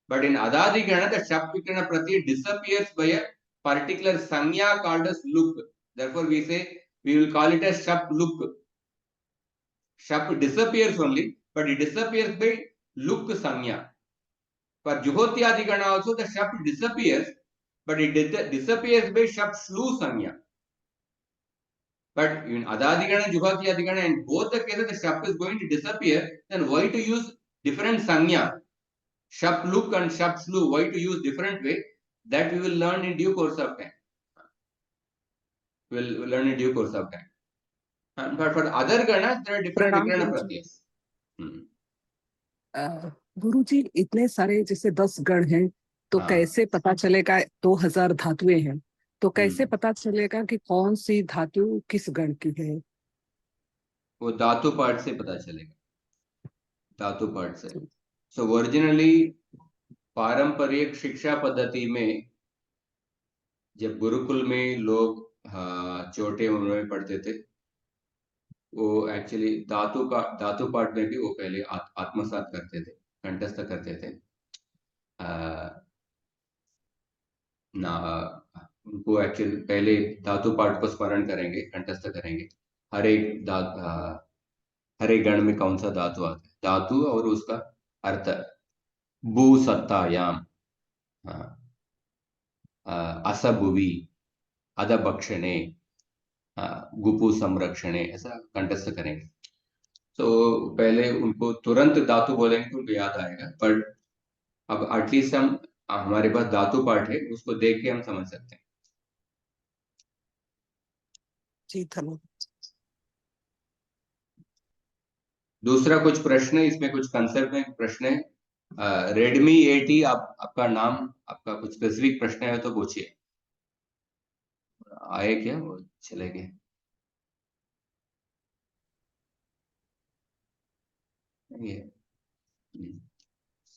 But in Adadi Gana, the Shap Vikarana Pratyaya disappears by a particular Sanya called as Luk. Therefore, we will call it as Shap Luk. Shap disappears only, but it disappears by Luk Sanya. For Juhotyadi Gana also, the Shap disappears, but it disappears by Shap Shlu Sanya. But in Adadi Gana, Juhotyadi Gana, in both the cases, the Shap is going to disappear. Then why to use different Sanya? Shap Luk and Shap Shlu, why to use different way? That we will learn in due course of time. we'll learn in due course of time. But for other ganas, there are different प्रणाम vikarana गुरुजी। pratyas. गुरुजी, इतने सारे जैसे 10 गण हैं, तो हाँ। कैसे पता चलेगा? 2000 धातुएं हैं, तो कैसे पता चलेगा कि कौन सी धातु किस गण की है? वो धातु पाठ से पता चलेगा, धातु पाठ से। सो ओरिजिनली पारंपरिक शिक्षा पद्धति में जब गुरुकुल में लोग छोटे उम्र में पढ़ते थे, वो एक्चुअली धातु पाठ में भी वो पहले आत्मसात करते थे, कंठस्थ करते थे। उनको एक्चुअली पहले धातु पाठ को स्मरण करेंगे, कंठस्थ करेंगे, हर एक गण में कौन सा धातु आता है, धातु और उसका अर्थ। भू सत्तायाम, असभुवि, अधभक्षणे, गुपु संरक्षणे, ऐसा कंठस्थ करेंगे। तो पहले उनको तुरंत धातु बोलेंगे तो उनको याद आएगा, पर अब एटलीस्ट हमारे पास धातु पाठ है, उसको देख के हम समझ सकते हैं। जी धन्यवाद। दूसरा कुछ प्रश्न है इसमें, कुछ कंसेप्ट में प्रश्न है। रेडमी 80, आपका नाम, आपका कुछ स्पेसिफिक प्रश्न है तो पूछिए। आए क्या, वो चले गए?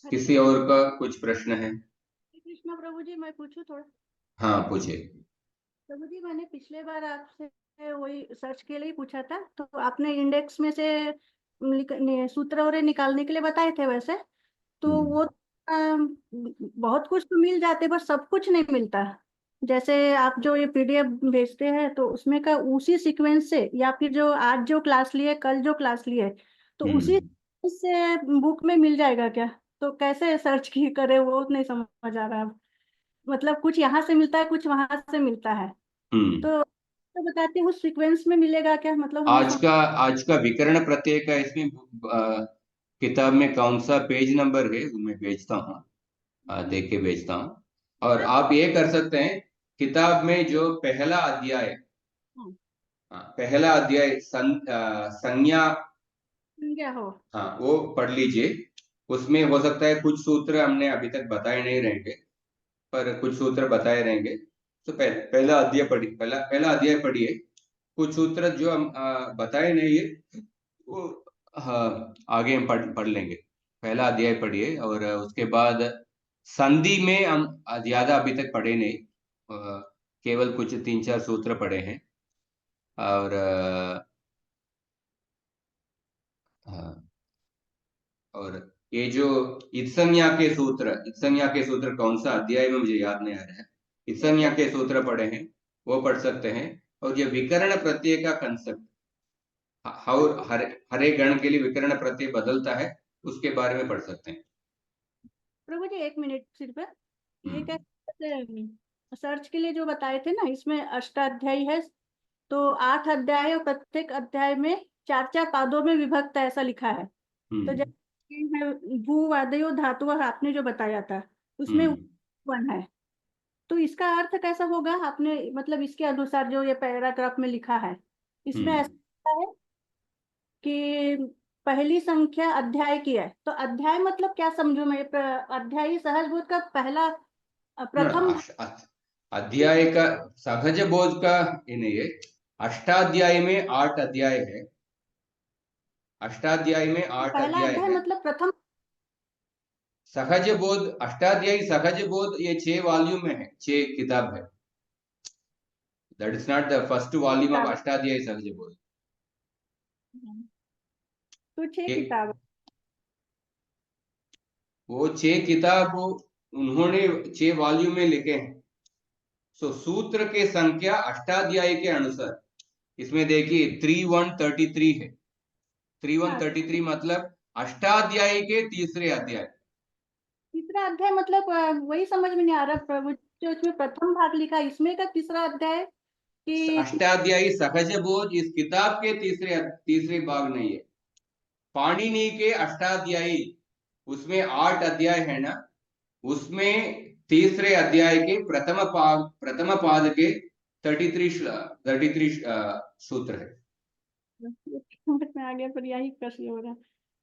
किसी और का कुछ प्रश्न है? कृष्णा प्रभु जी, मैं पूछूं थोड़ा? हाँ पूछिए। प्रभु जी, मैंने पिछले बार आपसे वही सर्च के लिए पूछा था, तो आपने इंडेक्स में से सूत्र और निकालने के लिए बताए थे वैसे, तो वो बहुत कुछ तो मिल जाते, पर सब कुछ नहीं मिलता। जैसे आप जो ये पीडीएफ भेजते हैं, तो उसमें का उसी सीक्वेंस से, या फिर जो आज जो क्लास लिए, कल जो क्लास लिए, तो उसी से बुक में मिल जाएगा क्या? तो कैसे सर्च की करे, वो नहीं समझ आ रहा है। मतलब कुछ यहाँ से मिलता है, कुछ वहां से मिलता है, तो बताते हैं उस सीक्वेंस में मिलेगा क्या? मतलब आज का विकर्ण प्रत्यय का इसमें किताब में कौन सा पेज नंबर है वो मैं भेजता हूँ, देख के भेजता हूँ। और आप ये कर सकते हैं, किताब में जो पहला अध्याय संज्ञा हो, हाँ वो पढ़ लीजिए। उसमें हो सकता है कुछ सूत्र हमने अभी तक बताए नहीं रहेंगे, पर कुछ सूत्र बताए रहेंगे। तो पहला अध्याय पढ़िए। कुछ सूत्र जो हम बताए नहीं है वो आगे हम पढ़ लेंगे। पहला अध्याय पढ़िए, और उसके बाद संधि में हम ज्यादा अभी तक पढ़े नहीं, केवल कुछ 3-4 सूत्र पढ़े हैं। और और ये जो इत्संज्ञा के सूत्र कौन सा अध्याय में मुझे याद नहीं आ रहा है, इत्संज्ञा के सूत्र पढ़े हैं, वो पढ़ सकते हैं। और ये विकर्ण प्रत्यय का कंसेप्ट, हर एक गण के लिए विकर्ण प्रत्यय बदलता है, उसके बारे में पढ़ सकते हैं। प्रभु जी 1 मिनट सिर्फ, ये कैसे सर्च के लिए जो बताए थे ना, इसमें अष्टाध्यायी है, तो 8 अध्याय है, और प्रत्येक अध्याय में 4-4 पादों में विभक्त है, ऐसा लिखा है। तो जैसे भू वादयो धातु आपने जो बताया था, उसमें 1 है, तो इसका अर्थ कैसा होगा? आपने मतलब इसके अनुसार जो ये पैराग्राफ में लिखा है, इसमें ऐसा है कि पहली संख्या अध्याय की है, तो अध्याय मतलब क्या समझू मैं? अध्यायी सहज बोध का पहला प्रथम अध्याय का सहज बोध का ये नहीं है। अष्टाध्याय में 8 अध्याय है, अष्टाध्याय में 8 पहला अध्याय अध्याय है। मतलब प्रथम सहज बोध, अष्टाध्यायी सहज बोध, ये 6 वॉल्यूम में है, 6 किताब है। That is not the first volume of Ashtadhyayi सहज बोध। तो 6 किताब, वो 6 किताब उन्होंने 6 वॉल्यूम में लिखे हैं। सो सूत्र के संख्या अष्टाध्यायी के अनुसार, इसमें देखिए 3133 है। 3133 मतलब अष्टाध्यायी के तीसरा अध्याय मतलब वही समझ में नहीं आ रहा प्रभु, जो इसमें प्रथम भाग लिखा, इसमें का तीसरा अध्याय कि अष्टाध्यायी सहज बोध इस किताब के तीसरे भाग नहीं है। पाणिनि के अष्टाध्यायी, उसमें 8 अध्याय है ना, उसमें तीसरे अध्याय के प्रथम पाद के 33 सूत्र है। समझ में आ गया, पर यही प्रश्न हो रहा है।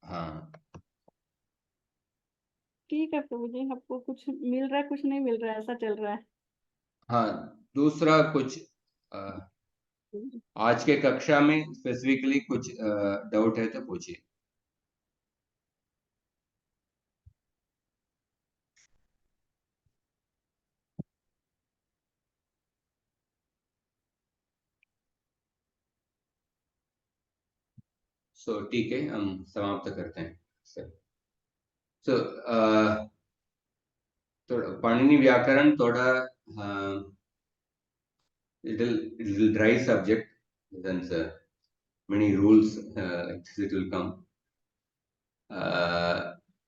हाँ ठीक है प्रभु जी, आपको कुछ मिल रहा है, कुछ नहीं मिल रहा है, ऐसा चल रहा है। हाँ, दूसरा कुछ आज के कक्षा में स्पेसिफिकली कुछ डाउट है तो पूछिए। सो ठीक है, हम समाप्त करते हैं। सो थोड़ा पाणिनि व्याकरण थोड़ा little dry subject, since many rules like this it will come.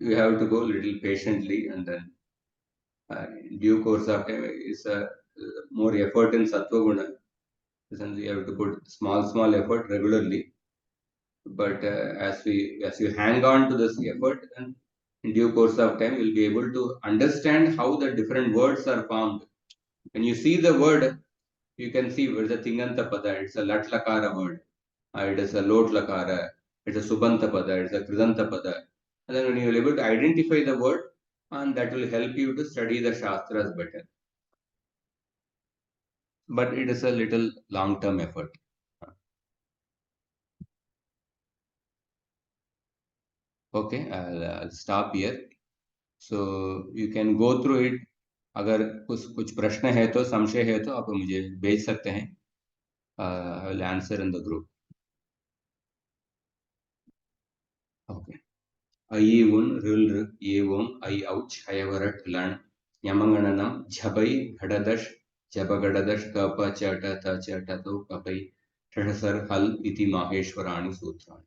You have to go little patiently, and then in due course of time is more effort in sattva guna. Since you have to put small effort regularly, but as you hang on to this effort, then in due course of time you'll be able to understand how the different words are formed. When you see the word, you can see where the Tinganta Pada, it's a Lat Lakara word, it is a Lot Lakara, it's a Subanta Pada, it's a Kridanta Pada. And then when you are able to identify the word, and that will help you to study the Shastras better. But it is a little long-term effort. Okay, I'll stop here. So you can go through it. अगर कुछ प्रश्न है तो, संशय है तो आप मुझे भेज सकते हैं. I will answer in the group. Okay. I un rul r ye om I ouch hayavarat lan yamangananam jhabai ghadadash jabagadash kapa chata ta chata to kapai shasar hal iti maheshwarani sutrani.